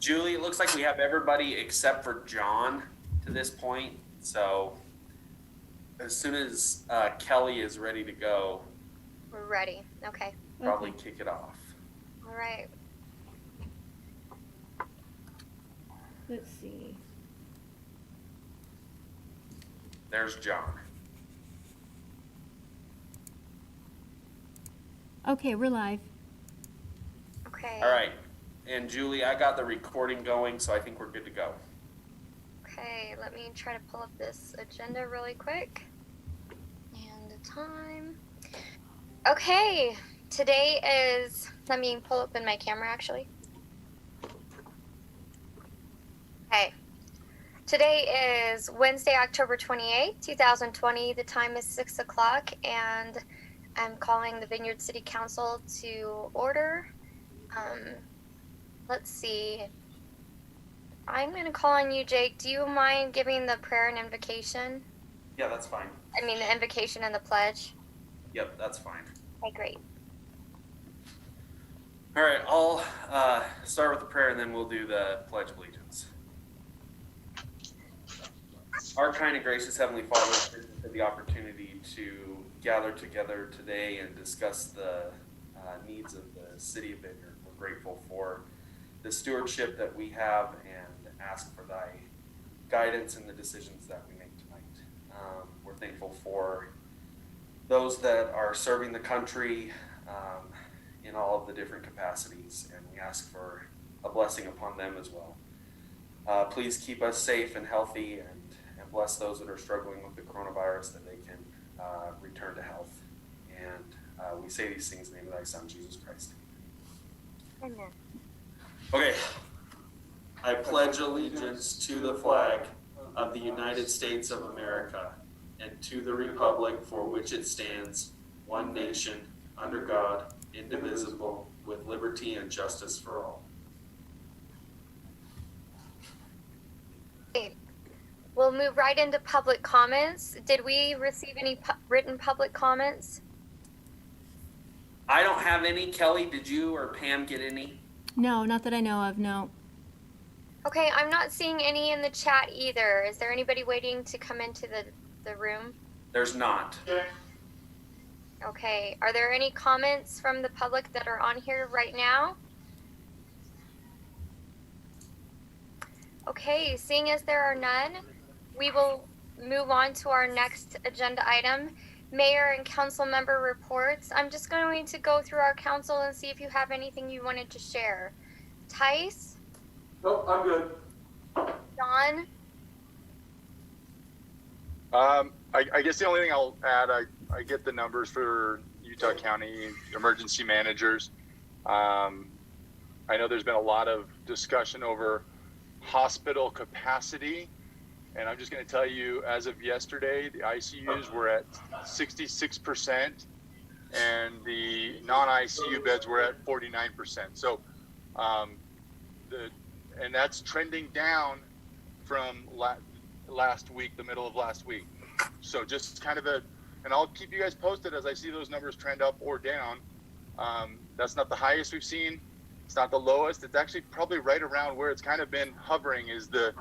Julie, it looks like we have everybody except for John to this point. So as soon as Kelly is ready to go, We're ready. Okay. probably kick it off. All right. Let's see. There's John. Okay, we're live. Okay. All right. And Julie, I got the recording going, so I think we're good to go. Okay, let me try to pull up this agenda really quick. And the time. Okay, today is, let me pull up in my camera actually. Okay, today is Wednesday, October 28th, 2020. The time is 6 o'clock, and I'm calling the Vineyard City Council to order. Let's see. I'm going to call on you, Jake. Do you mind giving the prayer and invocation? Yeah, that's fine. I mean, the invocation and the pledge. Yep, that's fine. Okay, great. All right, I'll start with the prayer and then we'll do the Pledge of Allegiance. Our kind and gracious Heavenly Father, thank you for the opportunity to gather together today and discuss the needs of the city of Vineyard. We're grateful for the stewardship that we have and ask for thy guidance in the decisions that we make tonight. We're thankful for those that are serving the country in all of the different capacities, and we ask for a blessing upon them as well. Please keep us safe and healthy, and bless those that are struggling with the coronavirus, that they can return to health. And we say these things in the name of thy Son, Jesus Christ. Amen. Okay. I pledge allegiance to the flag of the United States of America and to the republic for which it stands, one nation, under God, indivisible, with liberty and justice for all. Okay. We'll move right into public comments. Did we receive any written public comments? I don't have any. Kelly, did you or Pam get any? No, not that I know of, no. Okay, I'm not seeing any in the chat either. Is there anybody waiting to come into the room? There's not. Okay, are there any comments from the public that are on here right now? Okay, seeing as there are none, we will move on to our next agenda item, mayor and council member reports. I'm just going to go through our council and see if you have anything you wanted to share. Tice? Nope, I'm good. John? I guess the only thing I'll add, I get the numbers for Utah County emergency managers. I know there's been a lot of discussion over hospital capacity, and I'm just going to tell you, as of yesterday, the ICUs were at 66%, and the non-ICU beds were at 49%. So, and that's trending down from last week, the middle of last week. So just kind of and I'll keep you guys posted as I see those numbers trend up or down. That's not the highest we've seen. It's not the lowest. It's actually probably right around where it's kind of been hovering, is the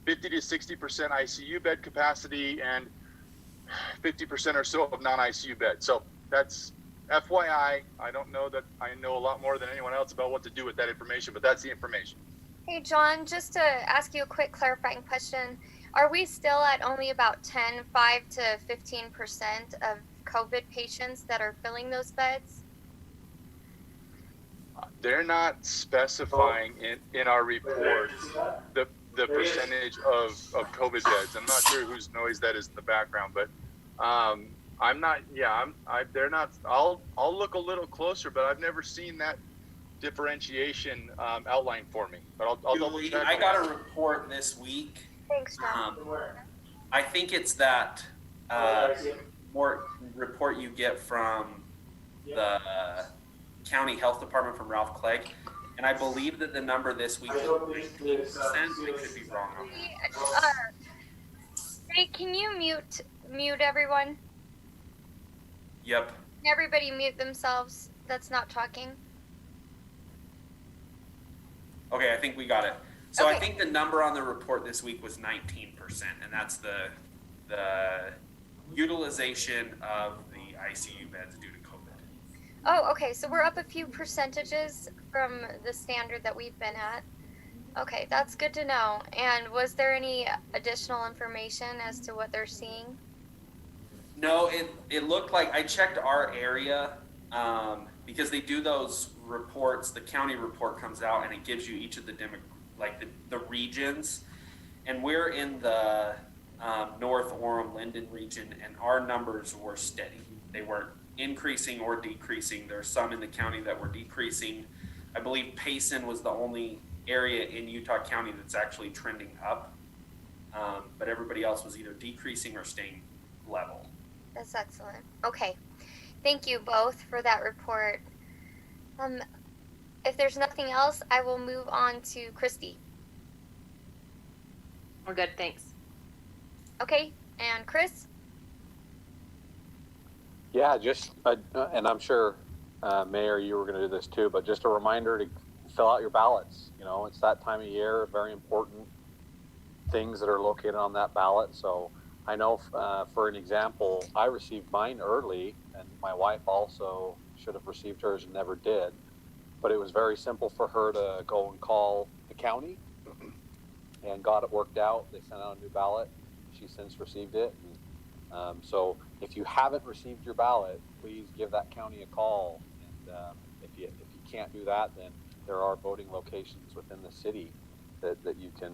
50 to 60% ICU bed capacity and 50% or so of non-ICU beds. So that's FYI. I don't know that I know a lot more than anyone else about what to do with that information, but that's the information. Hey, John, just to ask you a quick clarifying question. Are we still at only about 5 to 15% of COVID patients that are filling those beds? They're not specifying in our report the percentage of COVID beds. I'm not sure whose noise that is in the background, but I'm not. Yeah, they're not. I'll look a little closer, but I've never seen that differentiation outlined for me. But I'll double check. I got a report this week. Thanks, John. I think it's that more report you get from the county health department from Ralph Clegg, and I believe that the number this week is 19%. I could be wrong on that. Hey, can you mute everyone? Yep. Can everybody mute themselves that's not talking? Okay, I think we got it. So I Okay. think the number on the report this week was 19%, and that's the utilization of the ICU beds due to COVID. Oh, okay. So we're up a few percentages from the standard that we've been at. Okay, that's good to know. And was there any additional information as to what they're seeing? No, it looked like I checked our area because they do those reports. The county report comes out and it gives you each of the the regions, and we're in the North Orem Linden region, and our numbers were steady. They weren't increasing or decreasing. There's some in the county that were decreasing. I believe Payson was the only area in Utah County that's actually trending up, but everybody else was either decreasing or staying level. That's excellent. Okay. Thank you both for that report. If there's nothing else, I will move on to Christy. We're good, thanks. Okay, and Chris? Yeah, just, and I'm sure, Mayor, you were going to do this too, but just a reminder to fill out your ballots. You know, it's that time of year, very important things that are located on that ballot. So I know, for an example, I received mine early, and my wife also should have received hers and never did. But it was very simple for her to go and call the county and got it worked out. They sent out a new ballot. She's since received it. And, so if you haven't received your ballot, please give that county a call. And if you can't do that, then there are voting locations within the city that you can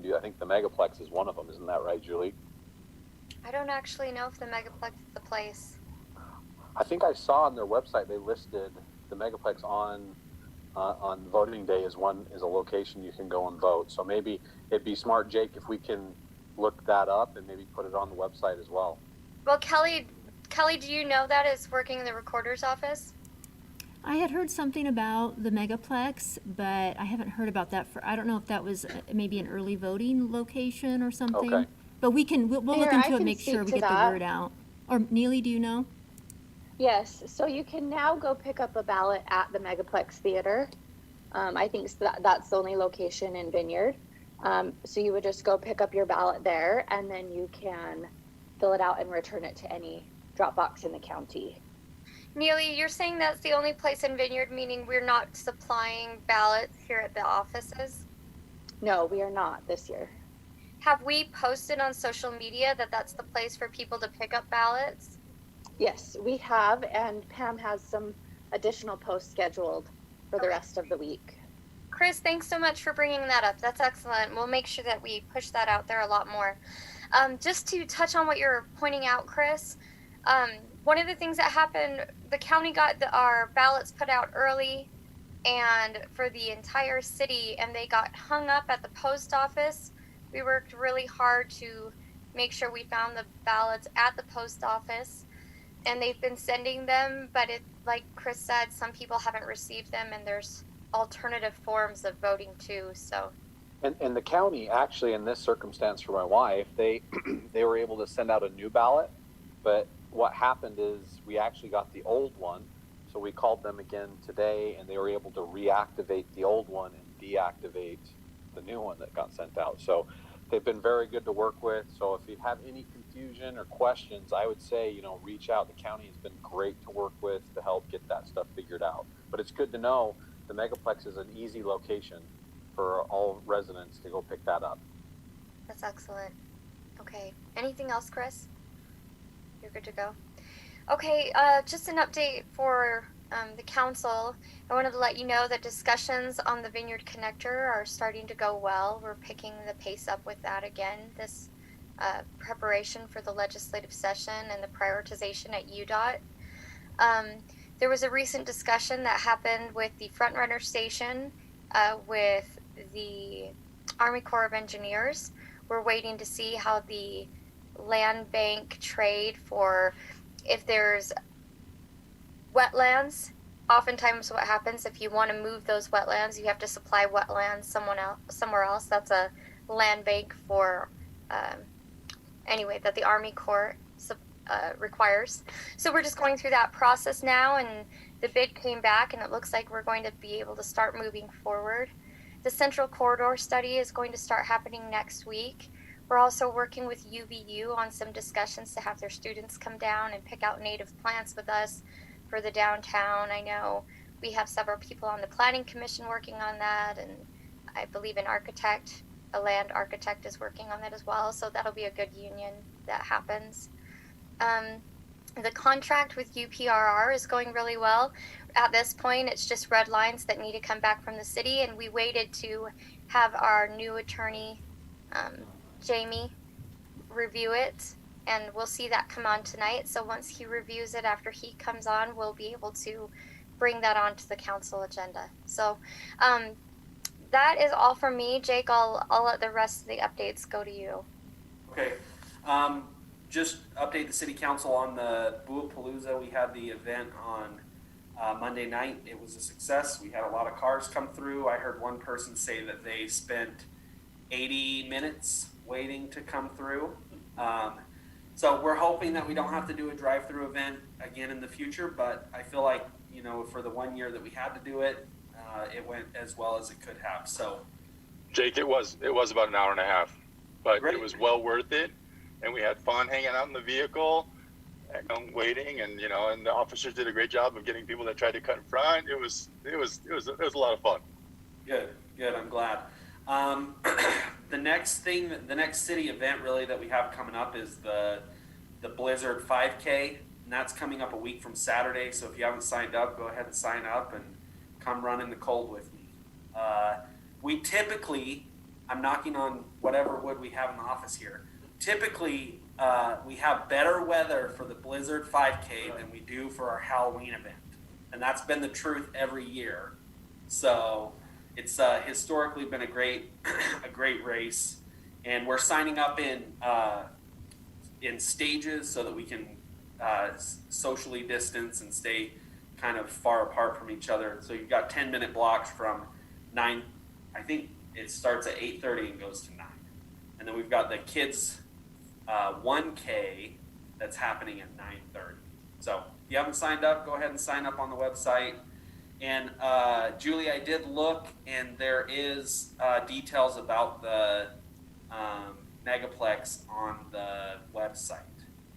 do. I think the Megaplex is one of them. Isn't that right, Julie? I don't actually know if the Megaplex is the place. I think I saw on their website they listed the Megaplex on voting day is a location you can go and vote. So maybe it'd be smart, Jake, if we can look that up and maybe put it on the website as well. Well, Kelly, do you know that is working in the recorder's office? I had heard something about the Megaplex, but I haven't heard about that I don't know if that was maybe an early voting location or something. Okay. But we'll look Mayor, I into it, can make sure we speak get to the that. word out. Or Neely, do you know? Yes, so you can now go pick up a ballot at the Megaplex Theater. I think that's the only location in Vineyard. So you would just go pick up your ballot there, and then you can fill it out and return it to any drop box in the county. Neely, you're saying that's the only place in Vineyard, meaning we're not supplying ballots here at the offices? No, we are not this year. Have we posted on social media that that's the place for people to pick up ballots? Yes, we have, and Pam has some additional posts scheduled for the rest of the week. Chris, thanks so much for bringing that up. That's excellent. We'll make sure that we push that out there a lot more. Just to touch on what you're pointing out, Chris, one of the things that happened, the county got our ballots put out early and for the entire city, and they got hung up at the post office. We worked really hard to make sure we found the ballots at the post office, and they've been sending them, but like Chris said, some people haven't received them, and there's alternative forms of voting too. So, and the county actually, in this circumstance for my wife, they were able to send out a new ballot, but what happened is we actually got the old one, so we called them again today, and they were able to reactivate the old one and deactivate the new one that got sent out. So they've been very good to work with. So if you have any confusion or questions, I would say, reach out. The county has been great to work with to help get that stuff figured out. But it's good to know the Megaplex is an easy location for all residents to go pick that up. that's excellent. Okay. Anything else, Chris? You're good to go. Okay, just an update for the council. I wanted to let you know that discussions on the Vineyard Connector are starting to go well. We're picking the pace up with that again. This preparation for the legislative session and the prioritization at UDOT. There was a recent discussion that happened with the Frontrunner Station with the Army Corps of Engineers. We're waiting to see how the land bank trade for if there's wetlands. Oftentimes what happens if you want to move those wetlands, you have to supply wetlands somewhere else. That's a land bank for that the Army Corps requires. So we're just going through that process now, and the bid came back, and it looks like we're going to be able to start moving forward. The Central Corridor study is going to start happening next week. We're also working with UVU on some discussions to have their students come down and pick out native plants with us for the downtown. I know we have several people on the planning commission working on that, and I believe a land architect is working on that as well. So that'll be a good union that happens. The contract with UPRR is going really well. At this point, it's just red lines that need to come back from the city, and we waited to have our new attorney, Jamie, review it, and we'll see that come on tonight. So once he reviews it, after he comes on, we'll be able to bring that onto the council agenda. So that is all from me. Jake, I'll let the rest of the updates go to you. Okay. Just update the city council on the Buapalooza. We had the event on Monday night. It was a success. We had a lot of cars come through. I heard one person say that they spent 80 minutes waiting to come through. So we're hoping that we don't have to do a drive-through event again in the future, but I feel like, you know, for the 1 year that we had to do it, it went as well as it could have. So, Jake, it was about an hour and a half, but Great. It was well worth it, and we had fun hanging out in the vehicle and waiting, and and the officers did a great job of getting people that tried to cut in front. It was a lot of fun. Good. I'm glad. The next city event really that we have coming up is the Blizzard 5K, and that's coming up a week from Saturday. So if you haven't signed up, go ahead and sign up and come run in the cold with me. We typically, I'm knocking on whatever wood we have in the office here. Typically, we have better weather for the Blizzard 5K than we do for our Halloween event, and that's been the truth every year. So it's historically been a great race, and we're signing up in stages so that we can socially distance and stay kind of far apart from each other. So you've got 10-minute blocks from 9. I think it starts at 8:30 and goes to 9, and then we've got the kids 1K that's happening at 9:30. So if you haven't signed up, go ahead and sign up on the website. And Julie, I did look, and there is details about the Megaplex on the website.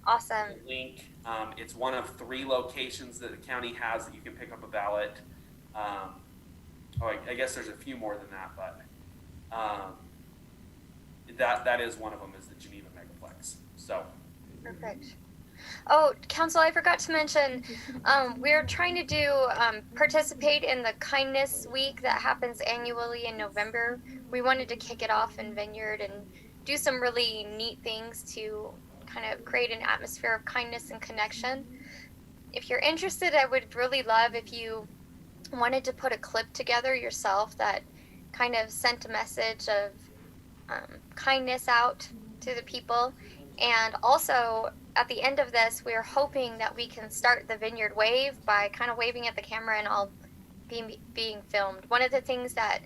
Awesome. The link. It's one of 3 locations that the county has that you can pick up a ballot. I guess there's a few more than that, but that is one of them, is the Geneva Megaplex. So. Perfect. Oh, Council, I forgot to mention, we're trying to participate in the Kindness Week that happens annually in November. We wanted to kick it off in Vineyard and do some really neat things to kind of create an atmosphere of kindness and connection. If you're interested, I would really love if you wanted to put a clip together yourself that kind of sent a message of kindness out to the people. And also, at the end of this, we're hoping that we can start the Vineyard Wave by kind of waving at the camera and all being filmed. One of the things that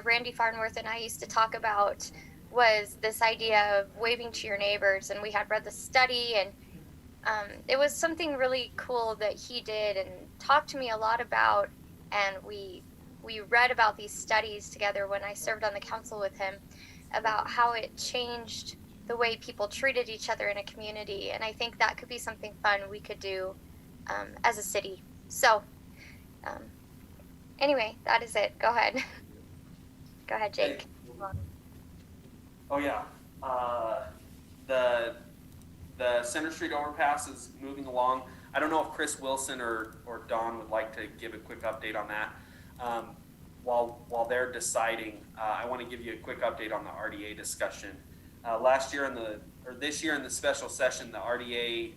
Randy Farnworth and I used to talk about was this idea of waving to your neighbors, and we had read the study, and it was something really cool that he did and talked to me a lot about, and we read about these studies together when I served on the council with him about how it changed the way people treated each other in a community, and I think that could be something fun we could do as a city. So anyway, that is it. Go ahead. Go ahead, Jake. Oh yeah, the Center Street overpass is moving along. I don't know if Chris Wilson or Don would like to give a quick update on that. While they're deciding, I want to give you a quick update on the RDA discussion. This year in the special session, the RDA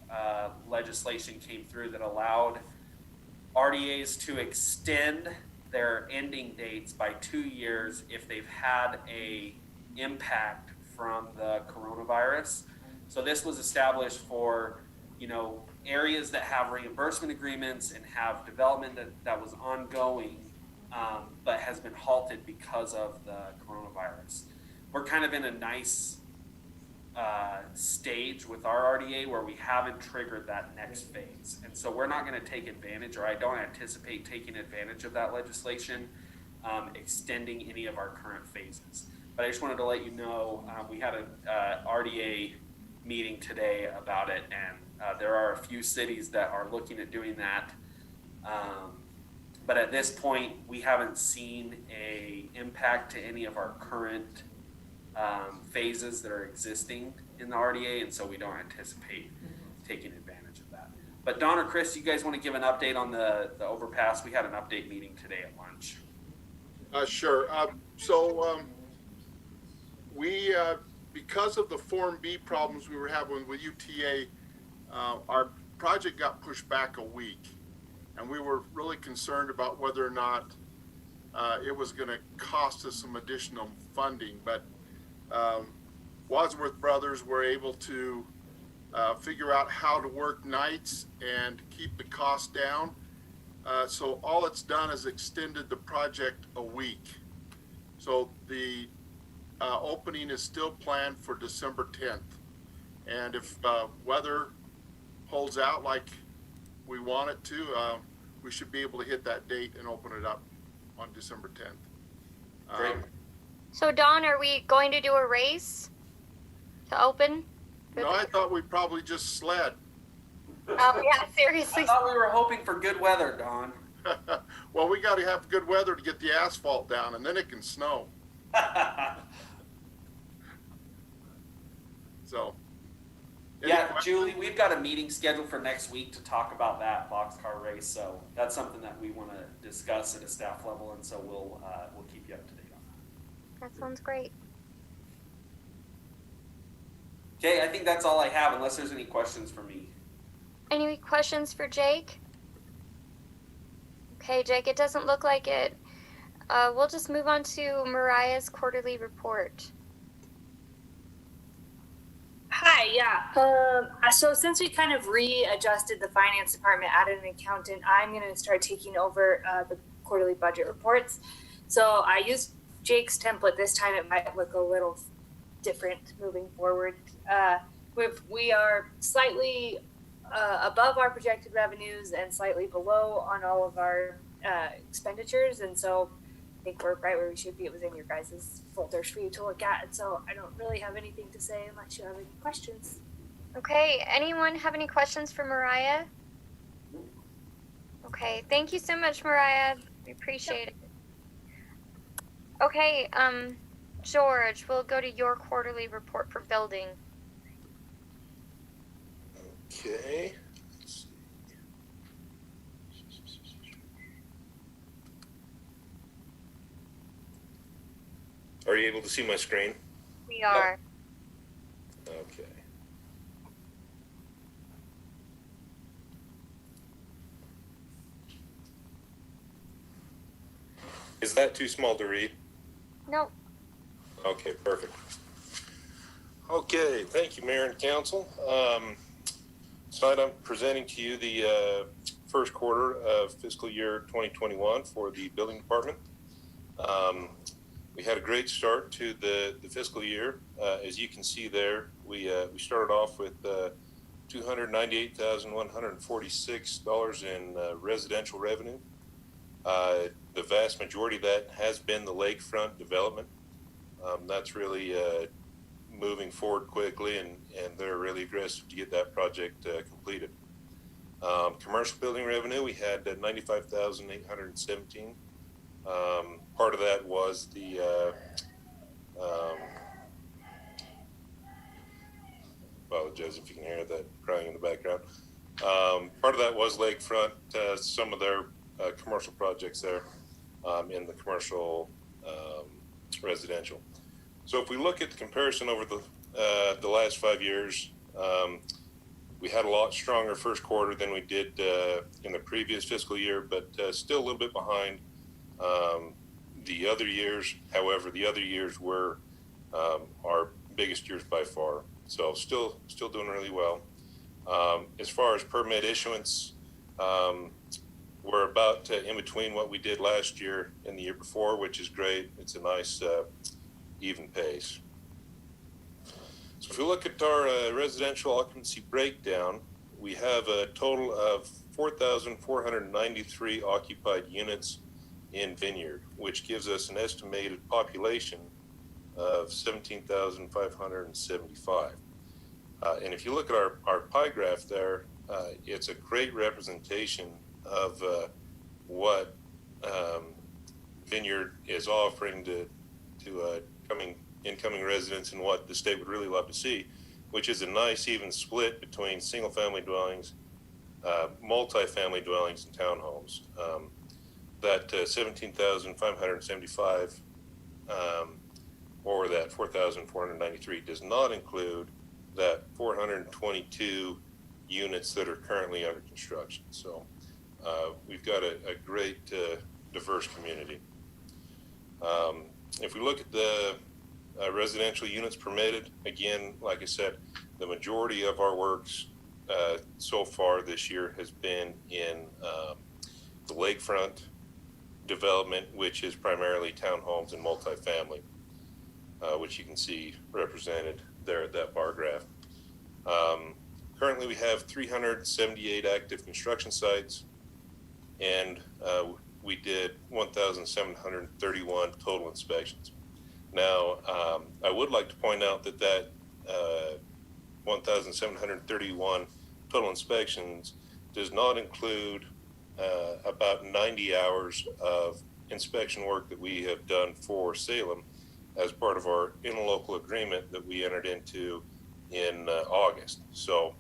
legislation came through that allowed RDAs to extend their ending dates by 2 years if they've had a impact from the coronavirus. So this was established for, areas that have reimbursement agreements and have development that was ongoing, but has been halted because of the coronavirus. We're kind of in a nice stage with our RDA where we haven't triggered that next phase. And so we're not going to take advantage, or I don't anticipate taking advantage of that legislation extending any of our current phases. But I just wanted to let you know, we had an RDA meeting today about it, and there are a few cities that are looking at doing that. But at this point, we haven't seen a impact to any of our current phases that are existing in the RDA, and so we don't anticipate taking advantage of that. But Don or Chris, you guys want to give an update on the overpass? We had an update meeting today at lunch. Sure. We, because of the Form B problems we were having with UTA, our project got pushed back a week. And we were really concerned about whether or not it was going to cost us some additional funding. But Wadsworth Brothers were able to figure out how to work nights and keep the cost down. So all it's done is extended the project a week. So the opening is still planned for December 10th. And if weather holds out like we want it to, we should be able to hit that date and open it up on December 10th. Great. So Don, are we going to do a race to open? No, I thought we probably just sled. Oh yeah, I seriously. thought we were hoping for good weather, Don. Well, we got to have good weather to get the asphalt down, and then it can snow. So. Yeah, Julie, we've got a meeting scheduled for next week to talk about that boxcar race. So that's something that we want to discuss at a staff level, and so we'll keep you up to date on that. That sounds great. Okay, I think that's all I have, unless there's any questions for me. Any questions for Jake? Okay, Jake, it doesn't look like it. We'll just move on to Mariah's quarterly report. Hi, yeah. So since we kind of readjusted the finance department, added an accountant, I'm going to start taking over the quarterly budget reports. So I used Jake's template this time. It might look a little different moving forward. We are slightly above our projected revenues and slightly below on all of our expenditures, and so I think we're right where we should be. It was in your guys' folders for you to look at, and so I don't really have anything to say unless you have any questions. Okay, anyone have any questions for Mariah? Okay, thank you so much, Mariah. We appreciate it. Okay, George, we'll go to your quarterly report for building. Okay. Are you able to see my screen? We are. Okay. Is that too small to read? Nope. Okay, perfect. Okay, thank you, Mayor and Council. Tonight I'm presenting to you the first quarter of fiscal year 2021 for the building department. We had a great start to the fiscal year. As you can see there, we started off with $298,146 in residential revenue. The vast majority of that has been the lakefront development. That's really moving forward quickly, and they're really aggressive to get that project completed. Commercial building revenue, we had 95,817. Part of that was the apologize if you can hear that crying in the background. Part of that was lakefront, some of their commercial projects there in the commercial residential. So if we look at the comparison over the last 5 years, we had a lot stronger first quarter than we did in the previous fiscal year, but still a little bit behind the other years. However, the other years were our biggest years by far. So still doing really well. As far as permit issuance, we're about in between what we did last year and the year before, which is great. It's a nice even pace. So if we look at our residential occupancy breakdown, we have a total of 4,493 occupied units in Vineyard, which gives us an estimated population of 17,575. And if you look at our pie graph there, it's a great representation of what Vineyard is offering to incoming residents and what the state would really love to see, which is a nice even split between single-family dwellings, multi-family dwellings, and townhomes. That 17,575 or that 4,493 does not include that 422 units that are currently under construction. So we've got a great diverse community. If we look at the residential units permitted, again, like I said, the majority of our works so far this year has been in the lakefront development, which is primarily townhomes and multifamily, which you can see represented there at that bar graph. Currently, we have 378 active construction sites, and we did 1,731 total inspections. Now, I would like to point out that 1,731 total inspections does not include about 90 hours of inspection work that we have done for Salem as part of our interlocal agreement that we entered into in August. So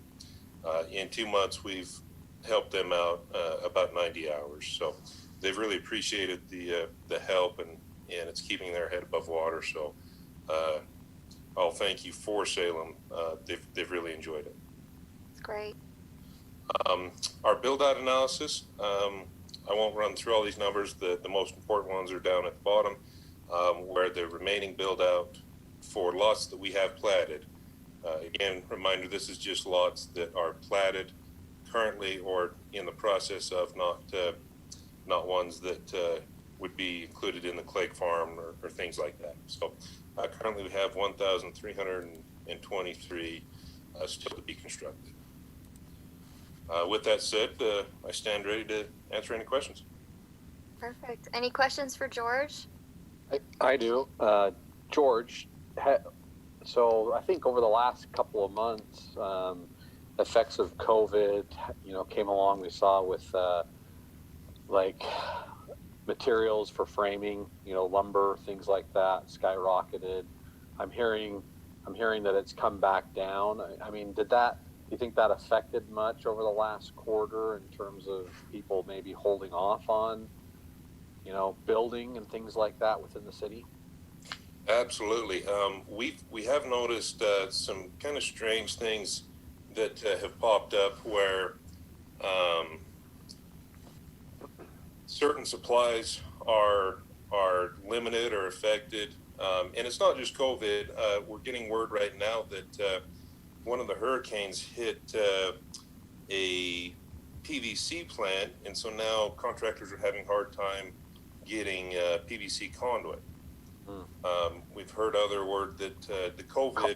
in 2 months, we've helped them out about 90 hours. So they've really appreciated the help, and it's keeping their head above water. So I'll thank you for Salem. They've really enjoyed it. It's great. Our build-out analysis, I won't run through all these numbers. The most important ones are down at the bottom, where the remaining build-out for lots that we have platted. Again, reminder, this is just lots that are platted currently or in the process of, not ones that would be included in the Clay Farm or things like that. So currently we have 1,323 still to be constructed. With that said, I stand ready to answer any questions. Perfect. Any questions for George? I do. George, so I think over the last couple of months, effects of COVID, came along. We saw with like materials for framing, lumber, things like that, skyrocketed. I'm hearing that it's come back down. I mean, do you think that affected much over the last quarter in terms of people maybe holding off on, building and things like that within the city? Absolutely. We have noticed some kind of strange things that have popped up where certain supplies are limited or affected, and it's not just COVID. We're getting word right now that one of the hurricanes hit a PVC plant, and so now contractors are having a hard time getting PVC conduit. We've heard other word that the COVID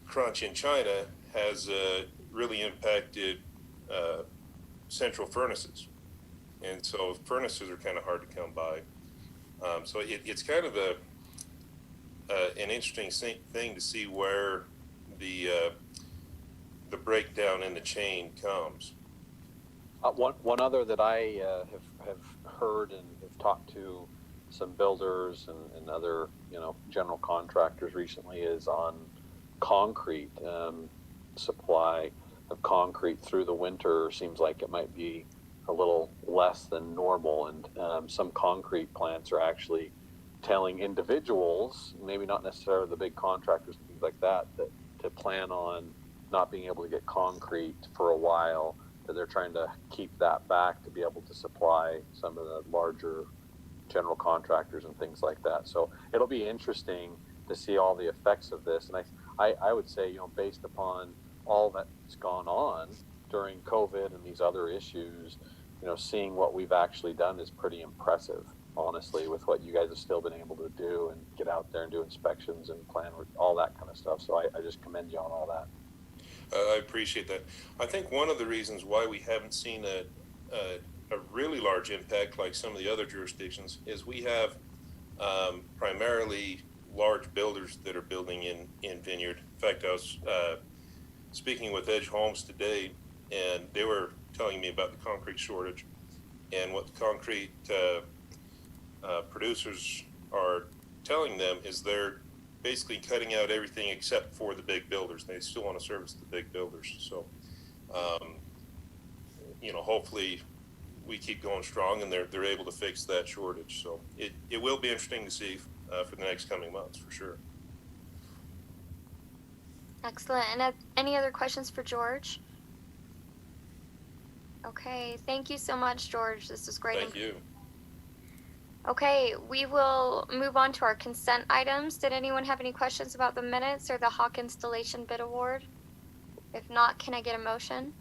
crunch in China has really impacted central furnaces, and so furnaces are kind of hard to come by. So it's kind of an interesting thing to see where the breakdown in the chain comes. One other that I have heard and have talked to some builders and other general contractors recently is on concrete. Supply of concrete through the winter seems like it might be a little less than normal, and some concrete plants are actually telling individuals, maybe not necessarily the big contractors and things like that, to plan on not being able to get concrete for a while, that they're trying to keep that back to be able to supply some of the larger general contractors and things like that. So it'll be interesting to see all the effects of this. And I would say, based upon all that's gone on during COVID and these other issues, seeing what we've actually done is pretty impressive, honestly, with what you guys have still been able to do and get out there and do inspections and plan all that kind of stuff. So I just commend you on all that. I appreciate that. I think one of the reasons why we haven't seen a a really large impact like some of the other jurisdictions is we have primarily large builders that are building in Vineyard. In fact, I was speaking with Edge Homes today, and they were telling me about the concrete shortage and what the concrete producers are telling them is they're basically cutting out everything except for the big builders. They still want to service the big builders. So, hopefully we keep going strong and they're able to fix that shortage. So it will be interesting to see for the next coming months for sure. Excellent. And any other questions for George? Okay, thank you so much, George. This was great. Thank you. Okay, we will move on to our consent items. Did anyone have any questions about the minutes or the Hawk Installation Bid Award? If not, can I get a motion?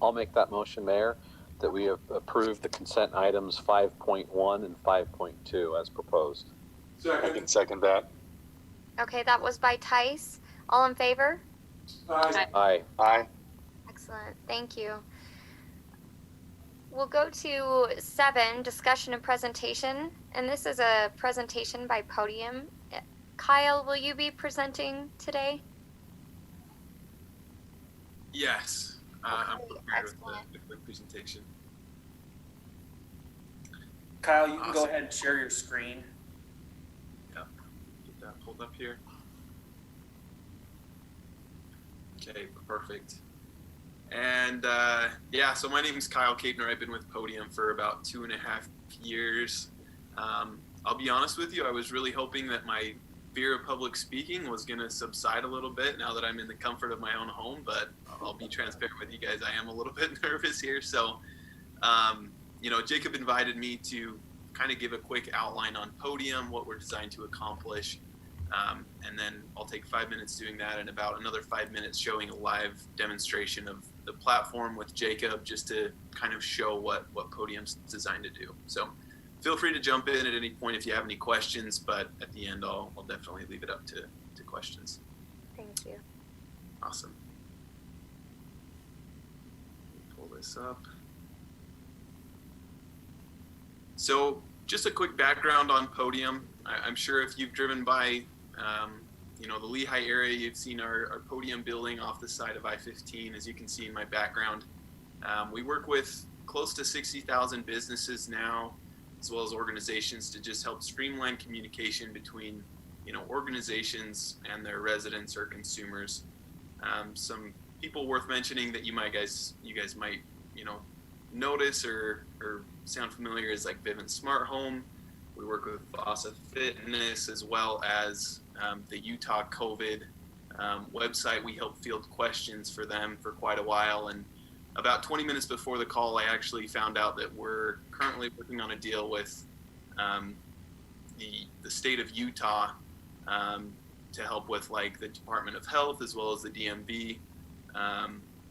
I'll make that motion, Mayor, that we have approved the consent items 5.1 and 5.2 as proposed. I can second that. Okay, that was by Tice. All in favor? Aye. Aye. Excellent, thank you. We'll go to 7, discussion and presentation. And this is a presentation by Podium. Kyle, will you be presenting today? Yes, I'm Okay, prepared with excellent. the quick presentation. Kyle, you can go Awesome. ahead and share your screen. Get that pulled up here. Okay, perfect. And so my name is Kyle Kapner. I've been with Podium for about 2.5 years. I'll be honest with you, I was really hoping that my fear of public speaking was going to subside a little bit now that I'm in the comfort of my own home, but I'll be transparent with you guys. I am a little bit nervous here. So, Jacob invited me to kind of give a quick outline on Podium, what we're designed to accomplish. And then I'll take 5 minutes doing that and about another 5 minutes showing a live demonstration of the platform with Jacob just to kind of show what Podium's designed to do. So feel free to jump in at any point if you have any questions, but at the end, I'll definitely leave it up to questions. Thank you. Awesome. Pull this up. So just a quick background on Podium. I'm sure if you've driven by, the Lehigh area, you've seen our Podium building off the side of I-15, as you can see in my background. We work with close to 60,000 businesses now, as well as organizations to just help streamline communication between, organizations and their residents or consumers. Some people worth mentioning that you guys might, notice or sound familiar is like Vivint Smart Home. We work with Vasa Fitness as well as the Utah COVID website. We help field questions for them for quite a while. And about 20 minutes before the call, I actually found out that we're currently working on a deal with the state of Utah to help with like the Department of Health as well as the DMV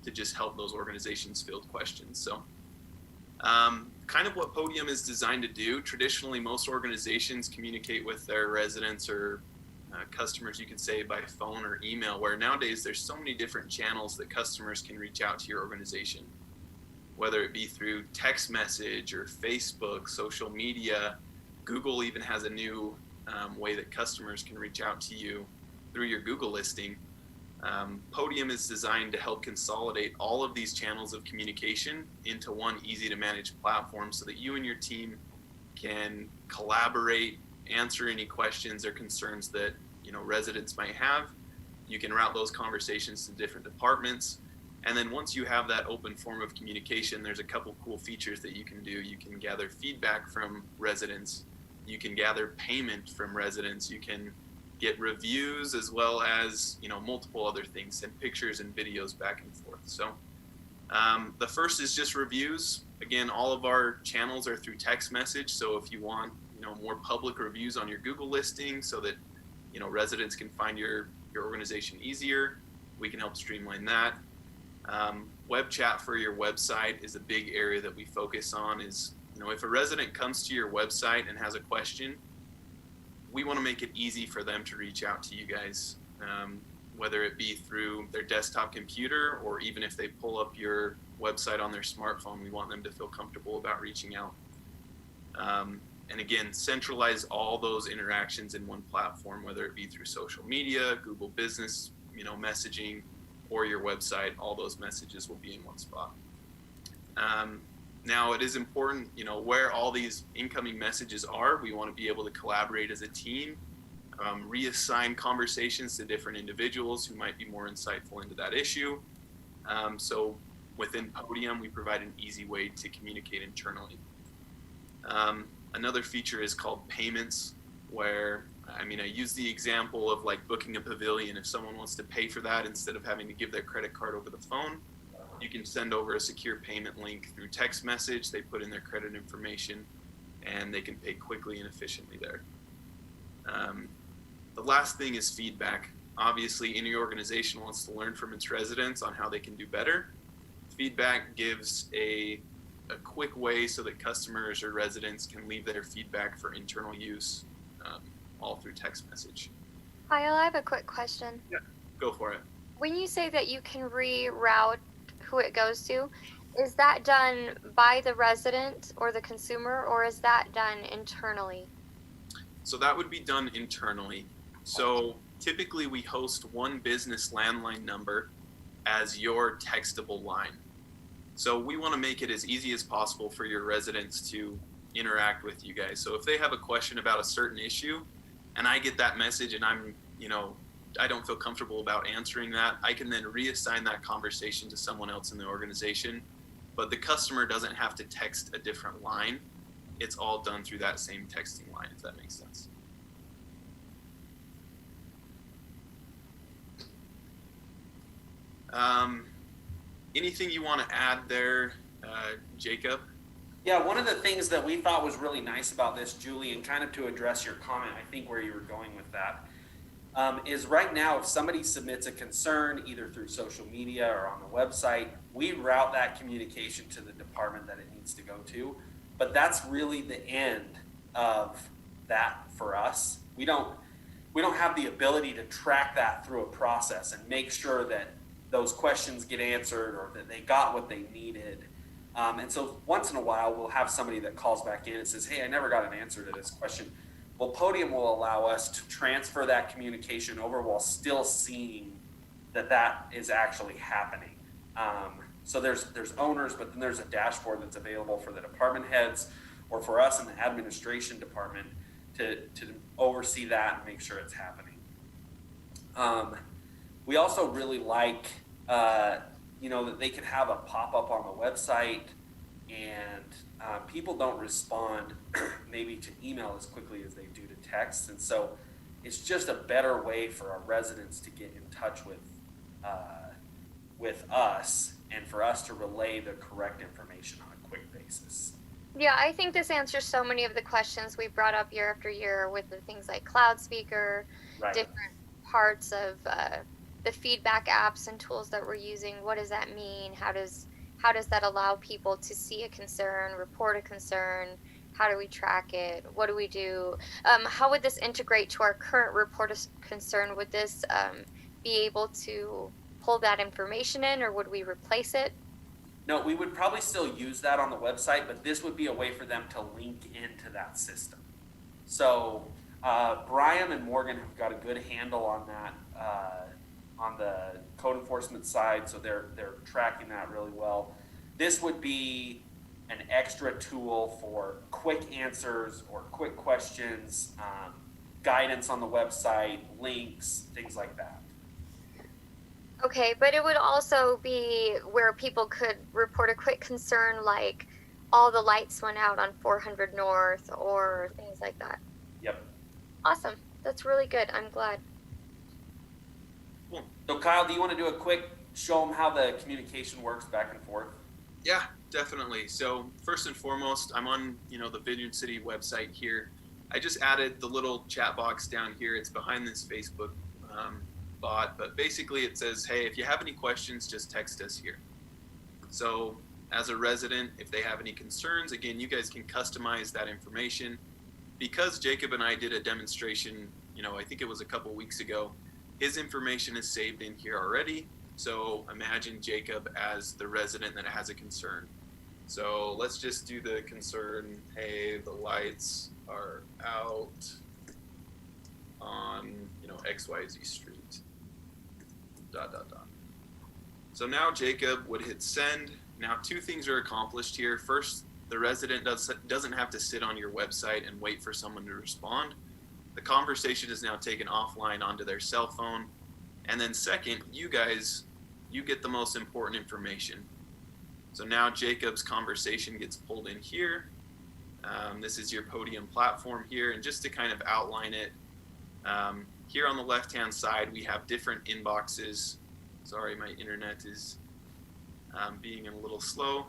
to just help those organizations field questions. So kind of what Podium is designed to do. Traditionally, most organizations communicate with their residents or customers, you could say, by phone or email, where nowadays there's so many different channels that customers can reach out to your organization, whether it be through text message or Facebook, social media. Google even has a new way that customers can reach out to you through your Google listing. Podium is designed to help consolidate all of these channels of communication into one easy to manage platform so that you and your team can collaborate, answer any questions or concerns that residents might have. You can route those conversations to different departments. And then once you have that open form of communication, there's a couple cool features that you can do. You can gather feedback from residents. You can gather payment from residents. You can get reviews as well as multiple other things, send pictures and videos back and forth. So the first is just reviews. Again, all of our channels are through text message. So if you want more public reviews on your Google listing so that residents can find your organization easier, we can help streamline that. Web chat for your website is a big area that we focus on. Is if a resident comes to your website and has a question, we want to make it easy for them to reach out to you guys, whether it be through their desktop computer or even if they pull up your website on their smartphone, we want them to feel comfortable about reaching out. And again, centralize all those interactions in one platform, whether it be through social media, Google Business, messaging, or your website. All those messages will be in one spot. Now, it is important, where all these incoming messages are, we want to be able to collaborate as a team, reassign conversations to different individuals who might be more insightful into that issue. So within Podium, we provide an easy way to communicate internally. Another feature is called payments, where, I use the example of like booking a pavilion. If someone wants to pay for that, instead of having to give their credit card over the phone, you can send over a secure payment link through text message. They put in their credit information and they can pay quickly and efficiently there. The last thing is feedback. Obviously, any organization wants to learn from its residents on how they can do better. Feedback gives a quick way so that customers or residents can leave their feedback for internal use, all through text message. Kyle, I have a quick question. Yeah, go for it. When you say that you can reroute who it goes to, is that done by the resident or the consumer, or is that done internally? So that would be done internally. So typically we host one business landline number as your textable line. So we want to make it as easy as possible for your residents to interact with you guys. So if they have a question about a certain issue and I get that message and I'm, I don't feel comfortable about answering that, I can then reassign that conversation to someone else in the organization. But the customer doesn't have to text a different line. It's all done through that same texting line, if that makes sense. Anything you want to add there, Jacob? Yeah, one of the things that we thought was really nice about this, Julie, and kind of to address your comment, I think where you were going with that, is right now if somebody submits a concern either through social media or on the website, we route that communication to the department that it needs to go to. But that's really the end of that for us. We don't have the ability to track that through a process and make sure that those questions get answered or that they got what they needed. And so once in a while, we'll have somebody that calls back in and says, hey, I never got an answer to this question. Well, Podium will allow us to transfer that communication over while still seeing that that is actually happening. So there's owners, but then there's a dashboard that's available for the department heads or for us in the administration department to oversee that and make sure it's happening. We also really like, that they can have a pop-up on the website and people don't respond maybe to email as quickly as they do to text. And so it's just a better way for our residents to get in touch with us and for us to relay the correct information on a quick basis. Yeah, I think this answers so many of the questions we brought up year after year with the things like Cloud Speaker, Right. different parts of the feedback apps and tools that we're using. What does that mean? How does that allow people to see a concern, report a concern? How do we track it? What do we do? How would this integrate to our current report of concern? Would this be able to pull that information in, or would we replace it? No, we would probably still use that on the website, but this would be a way for them to link into that system. So Brian and Morgan have got a good handle on that on the code enforcement side, so they're tracking that really well. This would be an extra tool for quick answers or quick questions, guidance on the website, links, things like that. Okay, but it would also be where people could report a quick concern, like all the lights went out on 400 North or things like that. Yep. Awesome. That's really good. I'm glad. Cool. So Kyle, do you want to do a quick show them how the communication works back and forth? Yeah, definitely. So first and foremost, I'm on, the Vineyard City website here. I just added the little chat box down here. It's behind this Facebook bot, but basically it says, hey, if you have any questions, just text us here. So as a resident, if they have any concerns, again, you guys can customize that information. Because Jacob and I did a demonstration, I think it was a couple weeks ago, his information is saved in here already. So imagine Jacob as the resident that has a concern. So let's just do the concern, hey, the lights are out on, XYZ street, ... So now Jacob would hit send. Now 2 things are accomplished here. First, the resident doesn't have to sit on your website and wait for someone to respond. The conversation is now taken offline onto their cell phone. And then second, you get the most important information. So now Jacob's conversation gets pulled in here. This is your podium platform here. And just to kind of outline it, here on the left-hand side, we have different inboxes. Sorry, my internet is being a little slow.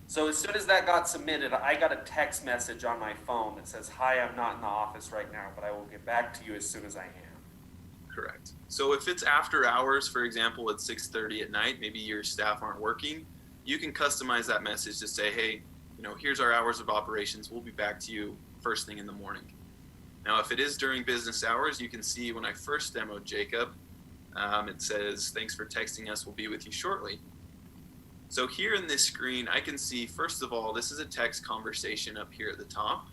So as soon as that got submitted, I got a text message on my phone that says, "Hi, I'm not in the office right now, but I will get back to you as soon as I am." Correct. So if it's after hours, for example, at 6:30 at night, maybe your staff aren't working, you can customize that message to say, hey, here's our hours of operations. We'll be back to you first thing in the morning. Now, if it is during business hours, you can see when I first demoed Jacob, it says, thanks for texting us. We'll be with you shortly. So here in this screen, I can see, first of all, this is a text conversation up here at the top.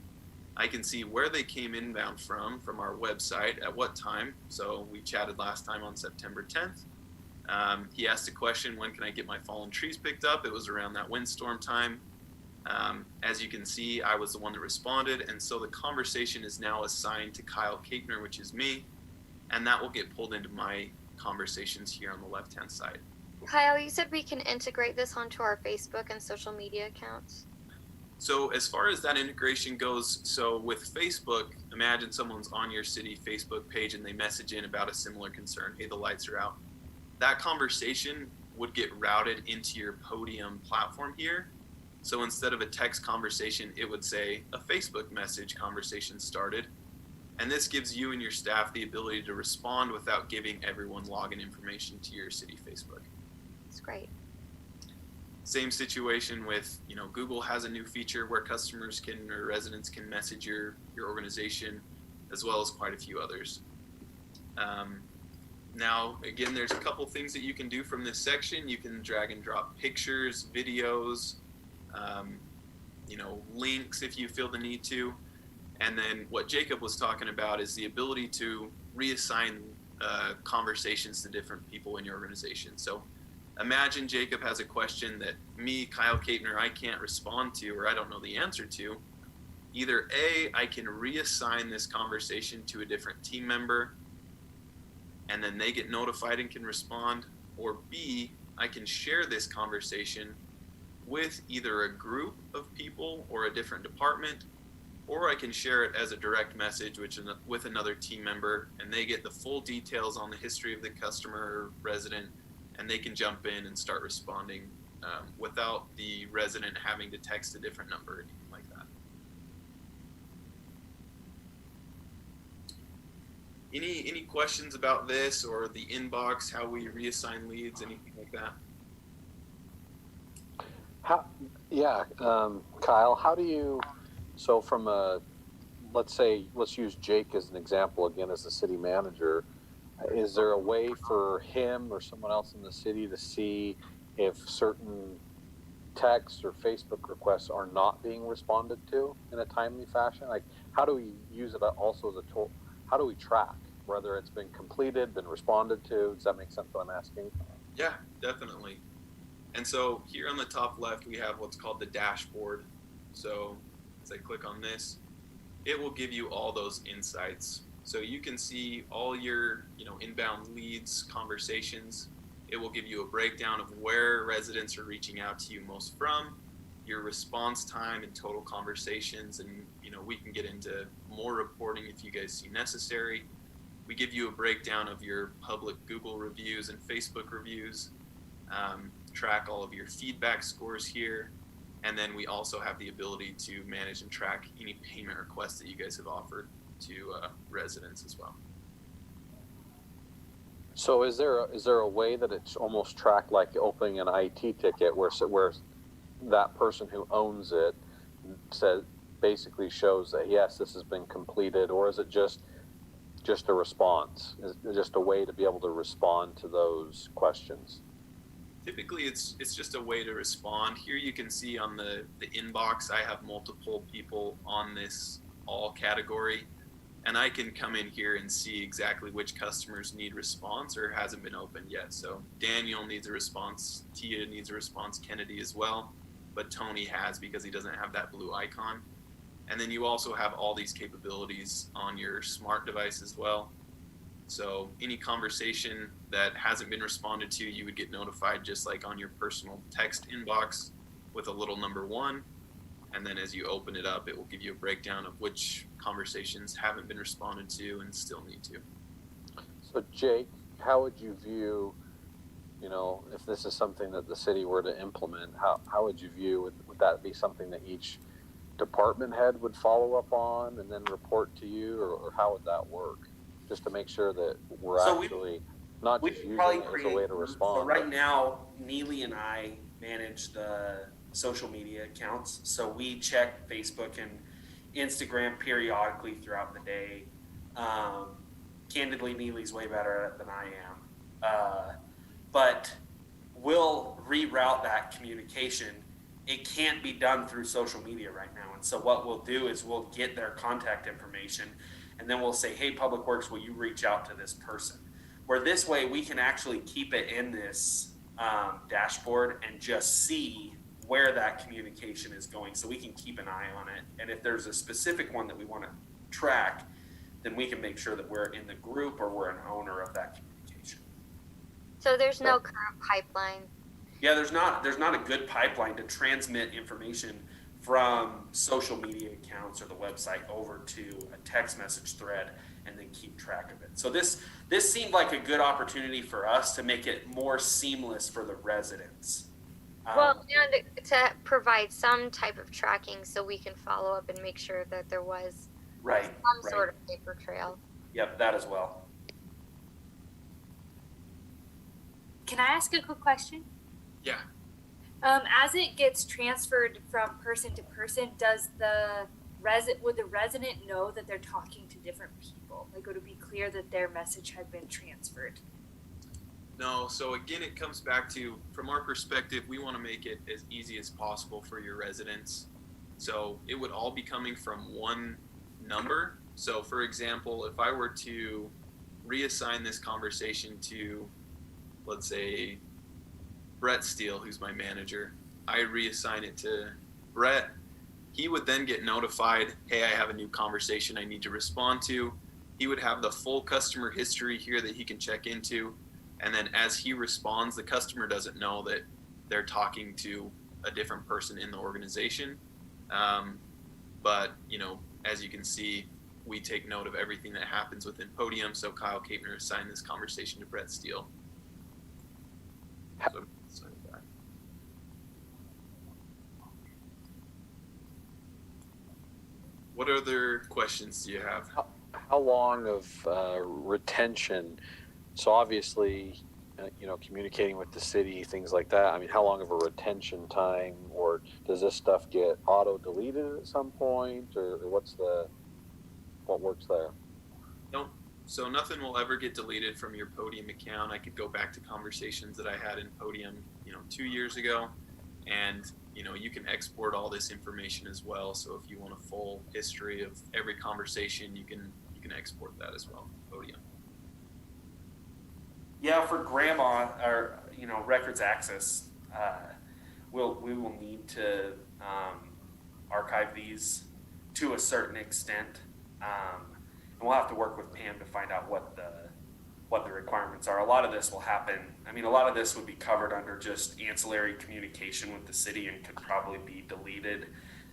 I can see where they came inbound from our website, at what time. So we chatted last time on September 10th. He asked a question, when can I get my fallen trees picked up? It was around that windstorm time. As you can see, I was the one that responded. And so the conversation is now assigned to Kyle Kaepner, which is me. And that will get pulled into my conversations here on the left-hand side. Kyle, you said we can integrate this onto our Facebook and social media accounts. So as far as that integration goes, so with Facebook, imagine someone's on your city Facebook page and they message in about a similar concern. Hey, the lights are out. That conversation would get routed into your podium platform here. So instead of a text conversation, it would say a Facebook message conversation started. And this gives you and your staff the ability to respond without giving everyone login information to your city Facebook. That's great. Same situation with, Google has a new feature where customers or residents can message your organization, as well as quite a few others. Now, again, there's a couple things that you can do from this section. You can drag and drop pictures, videos, links if you feel the need to. And then what Jacob was talking about is the ability to reassign conversations to different people in your organization. So imagine Jacob has a question that me, Kyle Kaepner, I can't respond to, or I don't know the answer to. Either A, I can reassign this conversation to a different team member, and then they get notified and can respond, or B, I can share this conversation with either a group of people or a different department, or I can share it as a direct message with another team member, and they get the full details on the history of the customer or resident, and they can jump in and start responding without the resident having to text a different number or anything like that. Any questions about this or the inbox, how we reassign leads, anything like that? Kyle, how do you, so from let's use Jake as an example again as the city manager, is there a way for him or someone else in the city to see if certain texts or Facebook requests are not being responded to in a timely fashion? Like, how do we use it also as a tool? How do we track whether it's been completed, been responded to? Does that make sense what I'm asking? Yeah, definitely. And so here on the top left, we have what's called the dashboard. So as I click on this, it will give you all those insights. So you can see all your, inbound leads, conversations. It will give you a breakdown of where residents are reaching out to you most from, your response time and total conversations. And, we can get into more reporting if you guys see necessary. We give you a breakdown of your public Google reviews and Facebook reviews, track all of your feedback scores here. And then we also have the ability to manage and track any payment requests that you guys have offered to residents as well. So is there a way that it's almost tracked like opening an IT ticket where that person who owns it basically shows that yes, this has been completed, or is it just just a response, just a way to be able to respond to those questions? Typically, it's just a way to respond. Here you can see on the inbox, I have multiple people on this all category, and I can come in here and see exactly which customers need response or hasn't been opened yet. So Daniel needs a response, Tia needs a response, Kennedy as well, but Tony has because he doesn't have that blue icon. And then you also have all these capabilities on your smart device as well. So any conversation that hasn't been responded to, you would get notified just like on your personal text inbox with a little number 1. And then as you open it up, it will give you a breakdown of which conversations haven't been responded to and still need to. So Jake, how would you view, if this is something that the city were to implement, how would you view, would that be something that each department head would follow up on and then report to you, or how would that work? Just to make sure that we're actually not just using it as a way to respond. So right now, Neely and I manage the social media accounts. So we check Facebook and Instagram periodically throughout the day. Candidly, Neely's way better at it than I am. But we'll reroute that communication. It can't be done through social media right now. And so what we'll do is we'll get their contact information, and then we'll say, hey, Public Works, will you reach out to this person? Where this way we can actually keep it in this dashboard and just see where that communication is going, so we can keep an eye on it. And if there's a specific one that we want to track, then we can make sure that we're in the group or we're an owner of that communication. So there's no current pipeline. Yeah, there's not a good pipeline to transmit information from social media accounts or the website over to a text message thread and then keep track of it. So this seemed like a good opportunity for us to make it more seamless for the residents. Well, and to provide some type of tracking so we can follow up and make sure that there was some sort of paper trail. Yep, that as well. Can I ask a quick question? Yeah. As it gets transferred from person to person, would the resident know that they're talking to different people? Like, would it be clear that their message had been transferred? No, so again, it comes back to, from our perspective, we want to make it as easy as possible for your residents. So it would all be coming from one number. So for example, if I were to reassign this conversation to, let's say, Brett Steele, who's my manager, I reassign it to Brett. He would then get notified, hey, I have a new conversation I need to respond to. He would have the full customer history here that he can check into. And then as he responds, the customer doesn't know that they're talking to a different person in the organization. But, as you can see, we take note of everything that happens within Podium. So Kyle Kapner assigned this conversation to Brett Steele. So, what other questions do you have? How long of retention? So obviously, communicating with the city, things like that. I mean, how long of a retention time, or does this stuff get auto deleted at some point, or what works there? Nope. So nothing will ever get deleted from your Podium account. I could go back to conversations that I had in Podium, 2 years ago, and you can export all this information as well. So if you want a full history of every conversation, you can export that as well. Podium. Yeah, for grandma or records access, we will need to archive these to a certain extent, and we'll have to work with Pam to find out what the requirements are. A lot of this will happen. I mean, a lot of this would be covered under just ancillary communication with the city and could probably be deleted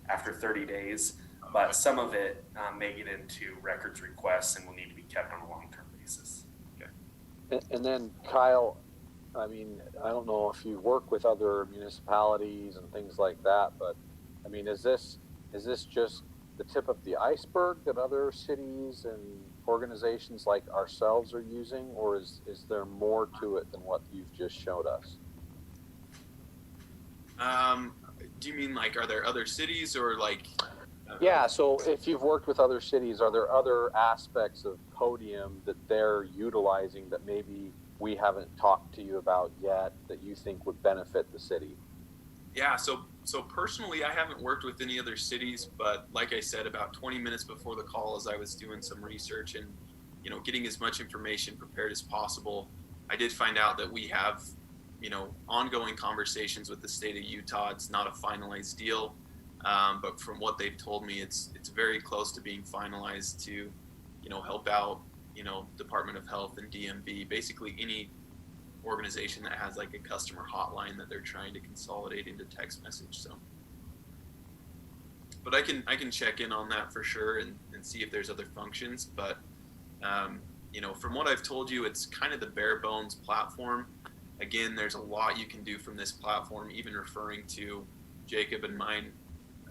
after 30 days. But some of it may get into records requests and will need to be kept on a long-term basis. And then Kyle, I mean, I don't know if you work with other municipalities and things like that, but I mean, is this just the tip of the iceberg that other cities and organizations like ourselves are using, or is there more to it than what you've just showed us? Do you mean like, are there other cities, or like Yeah, so if you've worked with other cities, are there other aspects of Podium that they're utilizing that maybe we haven't talked to you about yet that you think would benefit the city? Yeah, so personally, I haven't worked with any other cities, but like I said, about 20 minutes before the call, as I was doing some research and getting as much information prepared as possible, I did find out that we have ongoing conversations with the state of Utah. It's not a finalized deal, but from what they've told me, it's very close to being finalized to help out Department of Health and DMV, basically any organization that has like a customer hotline that they're trying to consolidate into text message. So, but I can check in on that for sure and see if there's other functions. But from what I've told you, it's kind of the bare bones platform. Again, there's a lot you can do from this platform. Even referring to Jacob and mine,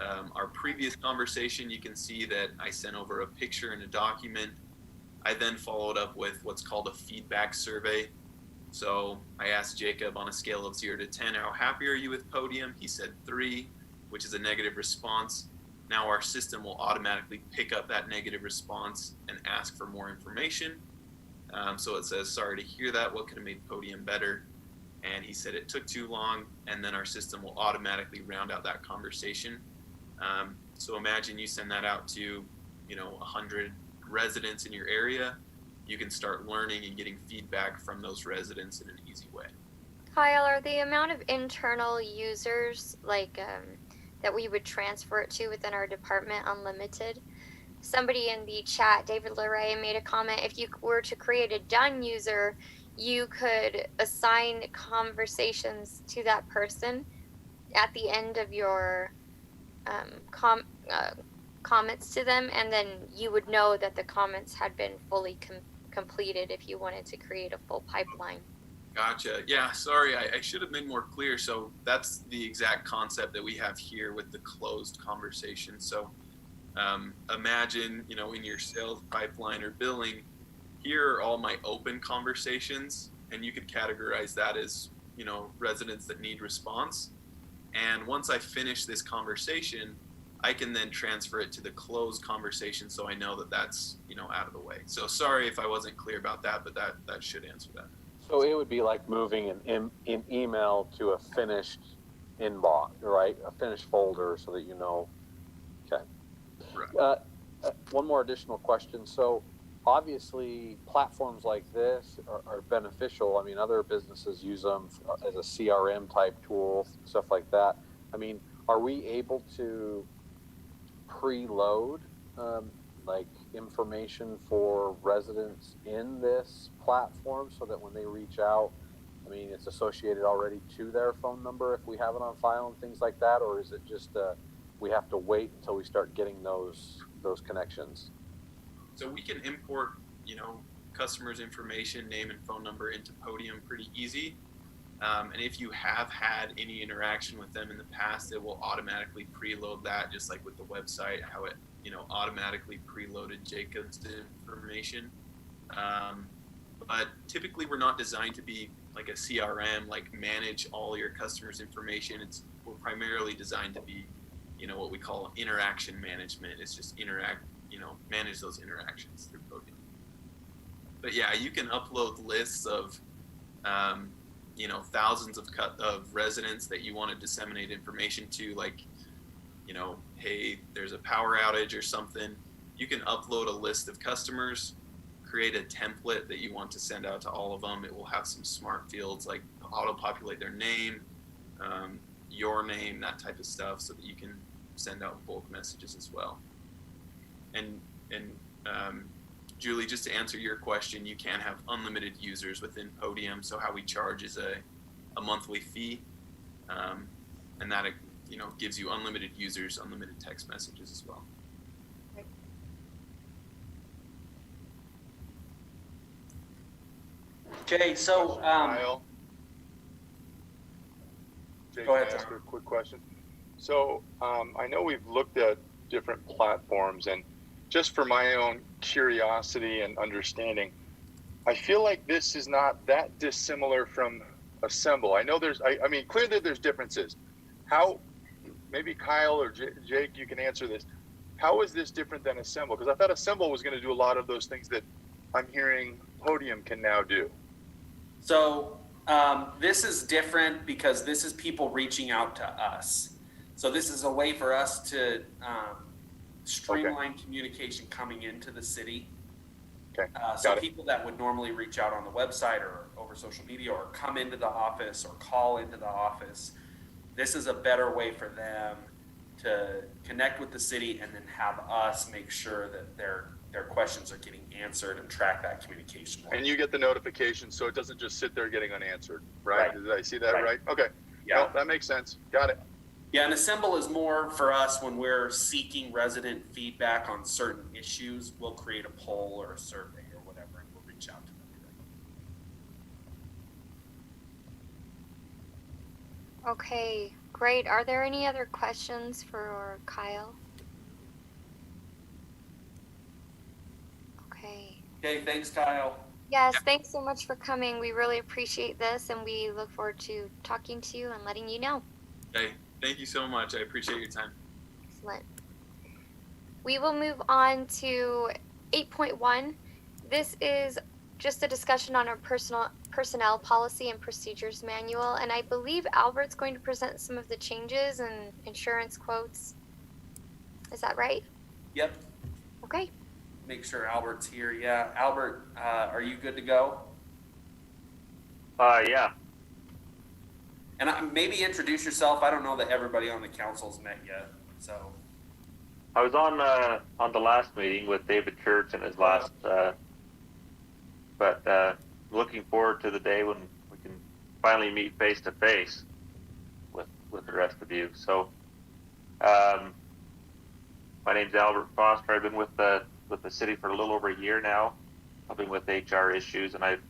our previous conversation, you can see that I sent over a picture and a document. I then followed up with what's called a feedback survey. So I asked Jacob, on a scale of 0 to 10, how happy are you with Podium? He said 3, which is a negative response. Now our system will automatically pick up that negative response and ask for more information. So it says, sorry to hear that. What could have made Podium better? And he said it took too long, and then our system will automatically round out that conversation. So imagine you send that out to 100 residents in your area. You can start learning and getting feedback from those residents in an easy way. Kyle, are the amount of internal users that we would transfer it to within our department unlimited? Somebody in the chat, David Leray, made a comment. If you were to create a done user, you could assign conversations to that person at the end of your comments to them, and then you would know that the comments had been fully completed if you wanted to create a full pipeline. Gotcha. Yeah, sorry, I should have been more clear. So that's the exact concept that we have here with the closed conversation. So imagine, in your sales pipeline or billing, here are all my open conversations, and you could categorize that as, residents that need response. And once I finish this conversation, I can then transfer it to the closed conversation, so I know that that's out of the way. So sorry if I wasn't clear about that, but that should answer that. So it would be like moving an email to a finished inbox, right? A finished folder, so that Okay. Right. One more additional question. So obviously, platforms like this are beneficial. I mean, other businesses use them as a CRM type tool, stuff like that. I mean, are we able to preload information for residents in this platform so that when they reach out, I mean, it's associated already to their phone number if we have it on file and things like that? Or is it just we have to wait until we start getting those connections? So we can import, customers' information, name and phone number into Podium pretty easy. And if you have had any interaction with them in the past, it will automatically preload that, just like with the website, how it, automatically preloaded Jacob's information. But typically we're not designed to be like a CRM, like manage all your customers' information. We're primarily designed to be, what we call interaction management. It's just manage those interactions through Podium. But yeah, you can upload lists of, thousands of residents that you want to disseminate information to, like, hey, there's a power outage or something. You can upload a list of customers, create a template that you want to send out to all of them. It will have some smart fields like auto-populate their name, your name, that type of stuff, so that you can send out bulk messages as well. And Julie, just to answer your question, you can have unlimited users within Podium. So how we charge is a monthly fee, and that gives you unlimited users, unlimited text messages as well. Okay, so Kyle. Jake, Go ahead, can I ask Tom. a quick question? So I know we've looked at different platforms, and just for my own curiosity and understanding, I feel like this is not that dissimilar from Assemble. I know I mean, clearly there's differences. How, maybe Kyle or Jake, you can answer this. how is this different than Assemble? Because I thought Assemble was going to do a lot of those things that I'm hearing Podium can now do. So this is different because this is people reaching out to us. So this is a way for us to streamline communication coming into the city. Okay. So people that would normally reach out on the website or over social media or come into the office or call into the office, this is a better way for them to connect with the city and then have us make sure that their questions are getting answered and track that communication. And you get the notification, so it doesn't just sit there getting unanswered, right? Did I see that right? Okay. Yeah. No, that makes sense. Got it. Yeah, and Assemble is more for us when we're seeking resident feedback on certain issues. We'll create a poll or a survey or whatever, and we'll reach out to them. Okay, great. Are there any other questions for Kyle? Okay. Okay, thanks, Kyle. Yes, thanks so much for coming. We really appreciate this, and we look forward to talking to you and letting you know. Okay, thank you so much. I appreciate your time. Excellent. We will move on to 8.1. This is just a discussion on our personnel policy and procedures manual, and I believe Albert's going to present some of the changes and insurance quotes. Is that right? Yep. Okay. Make sure Albert's here. Yeah, Albert, are you good to go? Yeah. And maybe introduce yourself. I don't know that everybody on the council's met yet, so. I was on the last meeting with David Church and his last, but looking forward to the day when we can finally meet face to face with the rest of you. So, my name's Albert Foster. I've been with the city for a little over a year now, helping with HR issues, and I've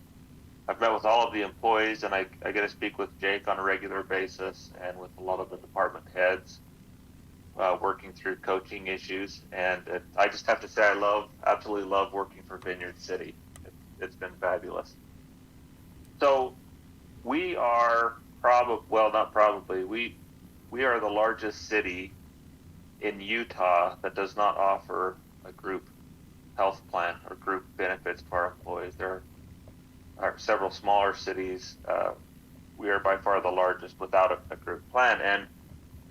met with all of the employees, and I get to speak with Jake on a regular basis and with a lot of the department heads, working through coaching issues. And I just have to say I absolutely love working for Vineyard City. It's been fabulous. So we are we are the largest city in Utah that does not offer a group health plan or group benefits to our employees. There are several smaller cities. We are by far the largest without a group plan. And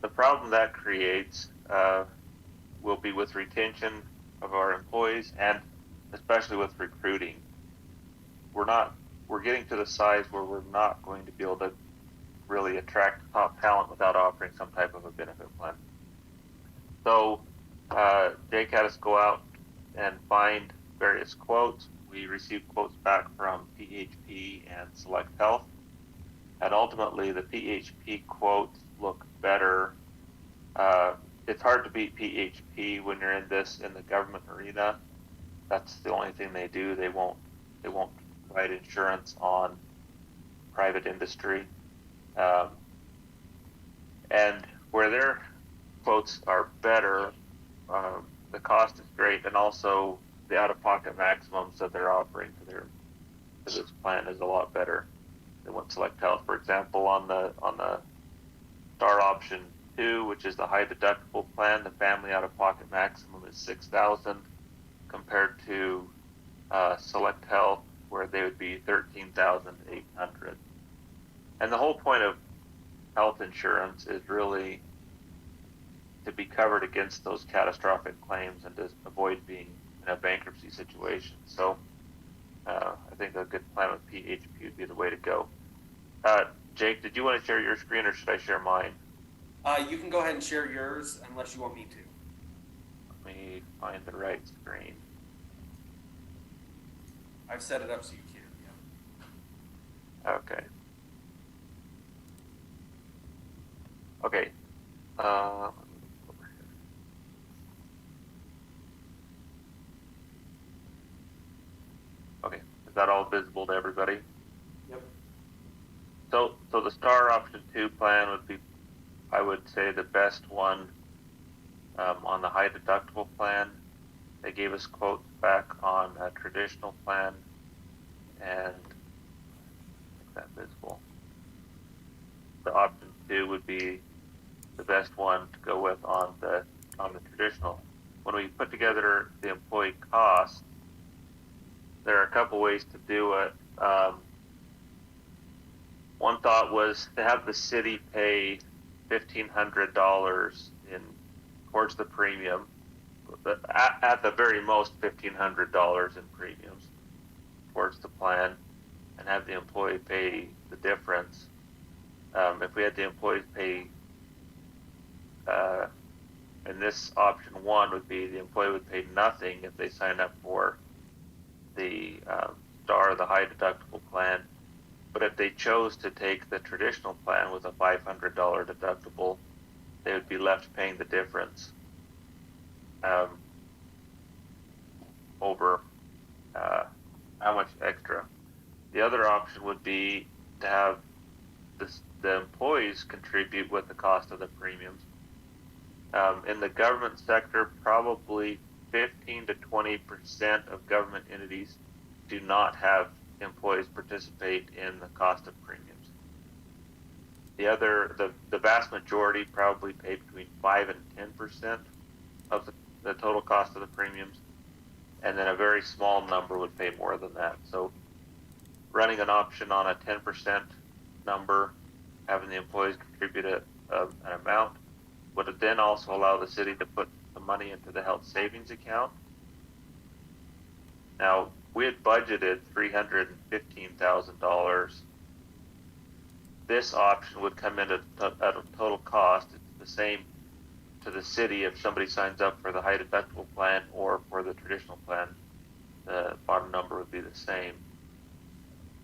the problem that creates will be with retention of our employees and especially with recruiting. We're getting to the size where we're not going to be able to really attract top talent without offering some type of a benefit plan. So Jake had us go out and find various quotes. We received quotes back from PHP and Select Health, and ultimately the PHP quotes look better. It's hard to beat PHP when you're in the government arena. That's the only thing they do. They won't provide insurance on private industry, and where their quotes are better, the cost is great, and also the out-of-pocket maximums that they're offering to this plan is a lot better than what Select Health. For example, on the Star Option 2, which is the high deductible plan, the family out-of-pocket maximum is $6,000 compared to Select Health, where they would be $13,800. And the whole point of health insurance is really to be covered against those catastrophic claims and to avoid being in a bankruptcy situation. So I think a good plan with PHP would be the way to go. Jake, did you want to share your screen or should I share mine? You can go ahead and share yours unless you want me to. Let me find the right screen. I've set it up so you can, yeah. Okay. Okay. Let me move over here. Okay. Is that all visible to everybody? Yep. So the Star Option 2 plan would be, I would say, the best one on the high deductible plan. They gave us quotes back on a traditional plan, and make that visible. The Option 2 would be the best one to go with on the traditional when we put together the employee cost, there are a couple ways to do it. One thought was to have the city pay $1,500 towards the premium, but at the very most $1,500 in premiums towards the plan, and have the employee pay the difference. If we had the employees pay, and this option one would be the employee would pay nothing if they sign up for the STAR, the high deductible plan. But if they chose to take the traditional plan with a $500 deductible, they would be left paying the difference over how much extra. The other option would be to have the employees contribute with the cost of the premiums. In the government sector, probably 15 to 20% of government entities do not have employees participate in the cost of premiums. The vast majority probably pay between 5 and 10% of the total cost of the premiums, and then a very small number would pay more than that. So running an option on a 10% number, having the employees contribute an amount, would then also allow the city to put the money into the health savings account. Now, we had budgeted $315,000. This option would come in at a total cost. It's the same to the city if somebody signs up for the high deductible plan or for the traditional plan. The bottom number would be the same.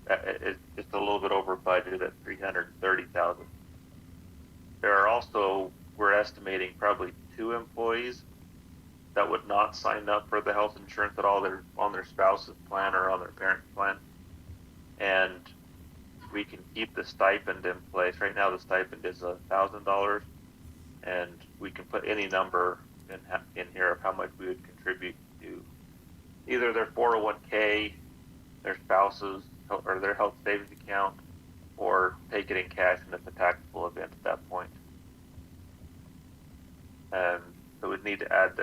It's a little bit over budget at $330,000. There are also, we're estimating probably 2 employees that would not sign up for the health insurance at all. They're on their spouse's plan or on their parent's plan. And we can keep the stipend in place. Right now the stipend is $1,000, and we can put any number in here of how much we would contribute to either their 401k, their spouse's, or their health savings account, or take it in cash and it's a taxable event at that point. And so we'd need to add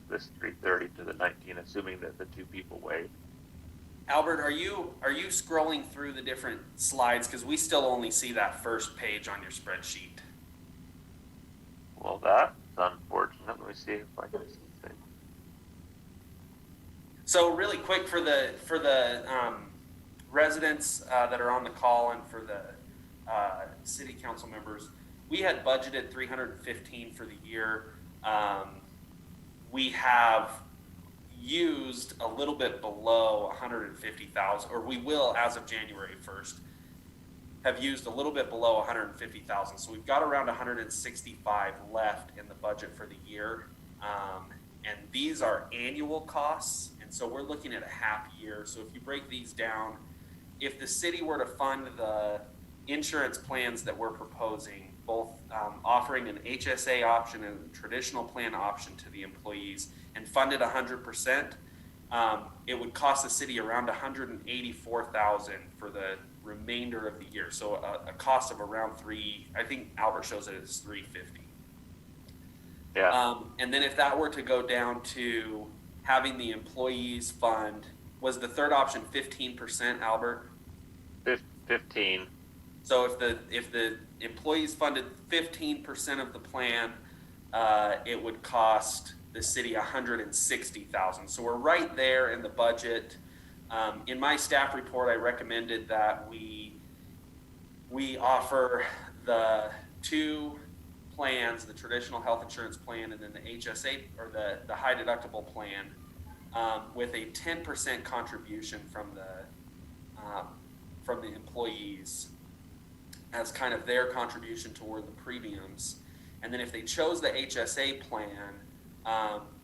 this 330 to the 19, assuming that the 2 people waive. Albert, are you scrolling through the different slides? Because we still only see that first page on your spreadsheet. Well, that's unfortunate. Let me see if I can see things. So really quick for the residents that are on the call and for the city council members, we had budgeted $315 for the year. We have used a little bit below $150,000, or we will, as of January 1st, have used a little bit below $150,000. So we've got around $165 left in the budget for the year. And these are annual costs. And so we're looking at a half year. So if you break these down, if the city were to fund the insurance plans that we're proposing, both offering an HSA option and a traditional plan option to the employees, and funded 100%, it would cost the city around $184,000 for the remainder of the year. So a cost of around I think Albert shows it as $350. Yeah. And then if that were to go down to having the employees fund, was the third option 15%, Albert? 15. So if the employees funded 15% of the plan, it would cost the city $160,000. So we're right there in the budget. In my staff report, I recommended that we offer the 2 plans, the traditional health insurance plan and then the HSA or the high deductible plan, with a 10% contribution from the employees as kind of their contribution toward the premiums. And then if they chose the HSA plan,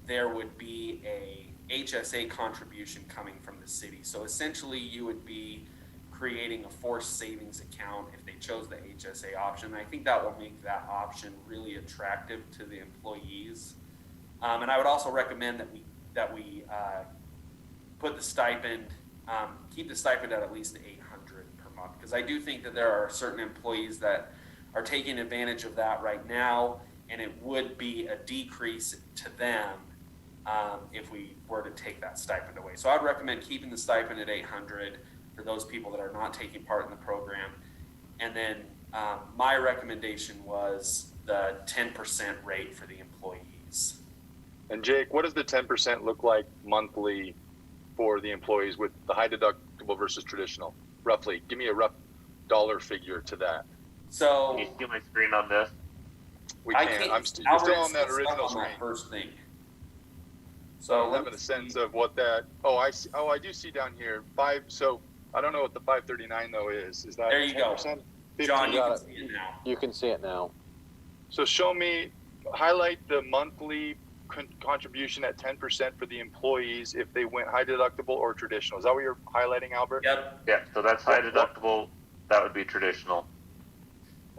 there would be a HSA contribution coming from the city. So essentially you would be creating a forced savings account if they chose the HSA option. I think that will make that option really attractive to the employees. And I would also recommend that we put the stipend, keep the stipend at least $800 per month, because I do think that there are certain employees that are taking advantage of that right now, and it would be a decrease to them if we were to take that stipend away. So I'd recommend keeping the stipend at 800 for those people that are not taking part in the program. And then my recommendation was the 10% rate for the employees. And Jake, what does the 10% look like monthly for the employees with the high deductible versus traditional? Roughly, give me a rough dollar figure to that. So Can you see my screen on this? We I can't. can't. You're still on that Albert's original stuck on screen. that first thing. So let having me a sense see. of what that. Oh, I see. Oh, I do see down here 5. So I don't know what the 539 though is. Is that There you go. 10%? John, you got can it. see it now. You can see it now. So show me, highlight the monthly contribution at 10% for the employees if they went high deductible or traditional. Is that what you're highlighting, Albert? Yep. Yeah, so that's high deductible. That would be traditional.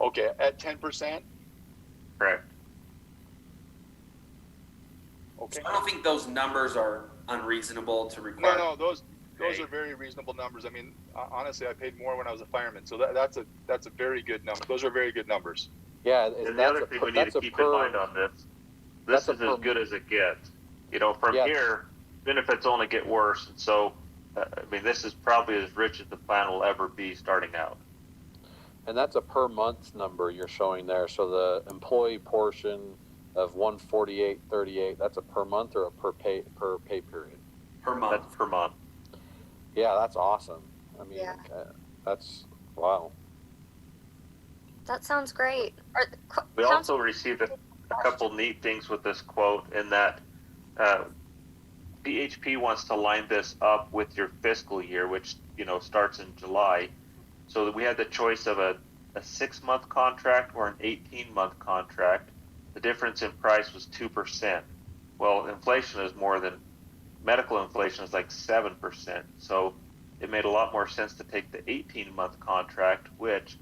Okay, at 10%. Correct. Okay. I don't think those numbers are unreasonable to require. No, those are very reasonable numbers. I mean, honestly, I paid more when I was a fireman, so that's a very good number. Those are very good numbers. Yeah, And the other thing we need to keep in mind on this is as good as it gets. You know, from here, benefits only get worse, and so I mean, this is probably as rich as the plan will ever be starting out. And that's a per month number you're showing there. So the employee portion of 148.38, that's a per month or a per pay period? Per month. That's per month. Yeah, that's awesome. I mean, Yeah. that's wow. That sounds great. We also received a couple neat things with this quote in that PHP wants to line this up with your fiscal year, which, you know, starts in July. So that we had the choice of a 6-month contract or an 18-month contract. The difference in price was 2%. Well, inflation is more than medical inflation is like 7%. So it made a lot more sense to take the 18-month contract, which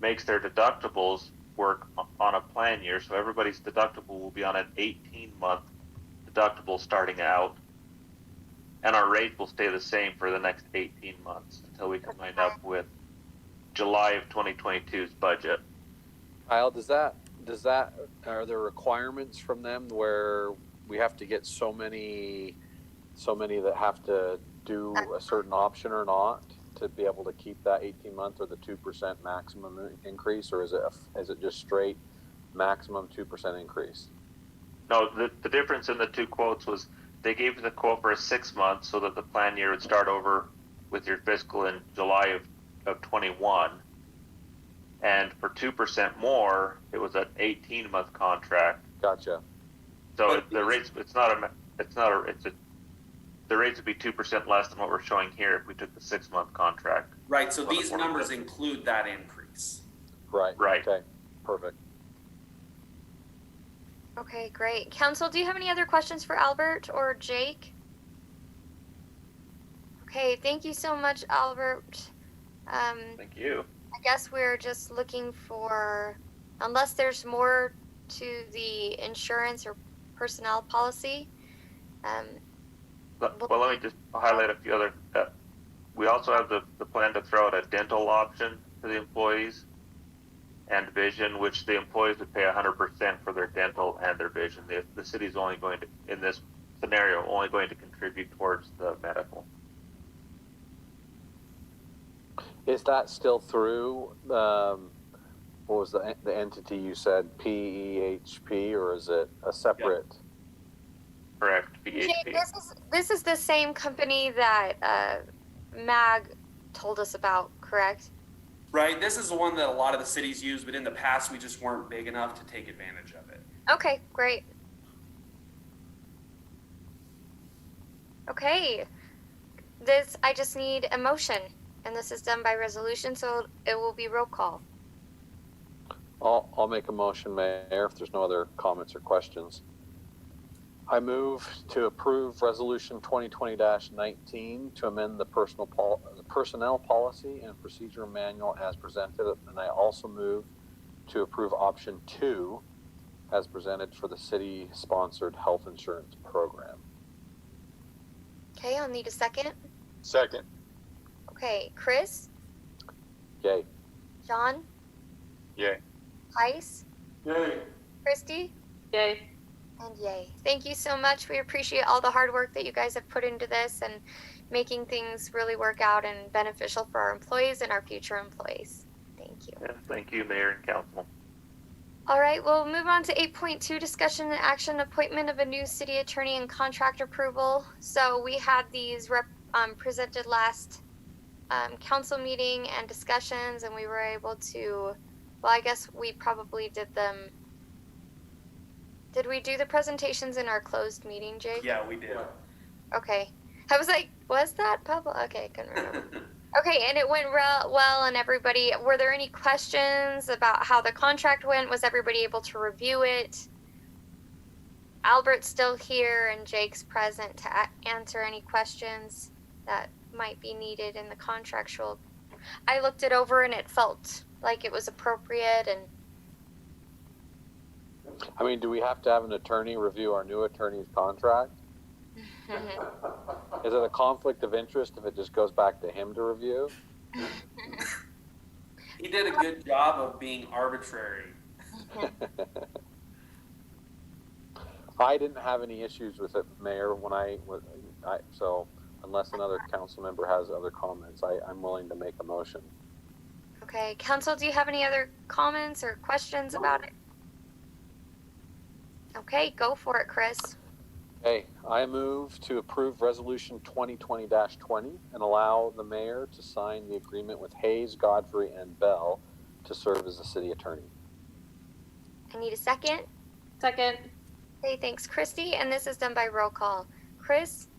makes their deductibles work on a plan year. So everybody's deductible will be on an 18-month deductible starting out. And our rate will stay the same for the next 18 months until we can line up with July of 2022's budget. Kyle, does that are there requirements from them where we have to get so many that have to do a certain option or not to be able to keep that 18-month or the 2% maximum increase, or is it just straight maximum 2% increase? No, the difference in the two quotes was they gave the quote for a 6 month so that the plan year would start over with your fiscal in July of 21. And for 2% more, it was an 18-month contract. Gotcha. So the rates, the rates would be 2% less than what we're showing here if we took the 6-month contract. Right. So these numbers include that increase. Right. Right. Okay. Perfect. Okay, great. Council, do you have any other questions for Albert or Jake? Okay, thank you so much, Albert. Thank you. I guess we're just looking for, unless there's more to the insurance or personnel policy. Well, let me just highlight a few other. We also have the plan to throw out a dental option for the employees and vision, which the employees would pay 100% for their dental and their vision. The city's only going to, in this scenario, only going to contribute towards the medical. Is that still through, what was the entity you said, PEHP, or is it a separate? Yep. Correct, Jake, PHP. this is the same company that Mag told us about, correct? Right. This is the one that a lot of the cities use, but in the past we just weren't big enough to take advantage of it. Okay, great. Okay, I just need a motion, and this is done by resolution, so it will be roll call. I'll make a motion, Mayor, if there's no other comments or questions. I move to approve Resolution 2020-19 to amend the personnel policy and procedure manual as presented, and I also move to approve option 2 as presented for the city-sponsored health insurance program. Okay, I'll need a second. Second. Okay, Chris, Yay. John, Yay. Heiss, Yay. Christy, Yay. And yay. Thank you so much. We appreciate all the hard work that you guys have put into this and making things really work out and beneficial for our employees and our future employees. Thank you. Yeah, thank you, Mayor and Council. All right, we'll move on to 8.2, discussion and action, appointment of a new city attorney and contract approval. So we had these presented last council meeting and discussions, and we were able to, well, I guess we probably did them. Did we do the presentations in our closed meeting, Jake? Yeah, we did. Okay. I was like, was that public? Okay, couldn't remember. Okay, and it went well, and everybody, were there any questions about how the contract went? Was everybody able to review it? Albert's still here, and Jake's present to answer any questions that might be needed in the contractual. I looked it over, and it felt like it was appropriate, and I mean, do we have to have an attorney review our new attorney's contract? Is it a conflict of interest if it just goes back to him to review? He did a good job of being arbitrary. I didn't have any issues with it, Mayor, so unless another council member has other comments, I'm willing to make a motion. Okay, council, do you have any other comments or questions about it? Okay, go for it, Chris. Okay, I move to approve Resolution 2020-20 and allow the mayor to sign the agreement with Hayes, Godfrey, and Bell to serve as the city attorney. I need a second. Second. Okay, thanks, Christy. And this is done by roll call. Chris?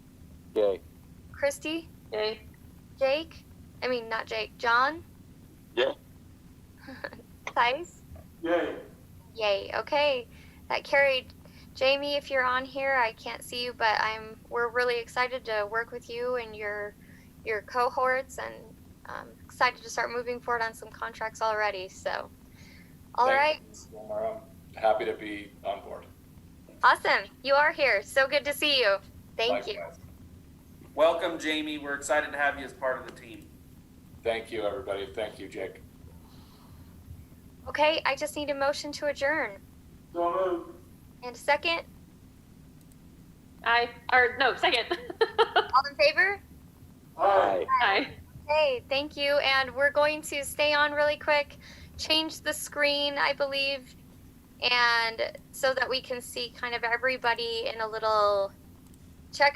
Yay. Christy? Yay. Jake? I mean, not Jake. John? Yeah. Thais? Yay. Yay. Okay, that carried. Jamie, if you're on here, I can't see you, but we're really excited to work with you and your cohorts, and excited to start moving forward on some contracts already. So, all right. I'm happy to be on board. Awesome. You are here. So good to see you. Thank you. Welcome, Jamie. We're excited to have you as part of the team. Thank you, everybody. Thank you, Jake. Okay, I just need a motion to adjourn. So moved. And a second. Second. All in favor? Aye. Aye. Okay, thank you. And we're going to stay on really quick, change the screen, I believe, and so that we can see kind of everybody in a little checker.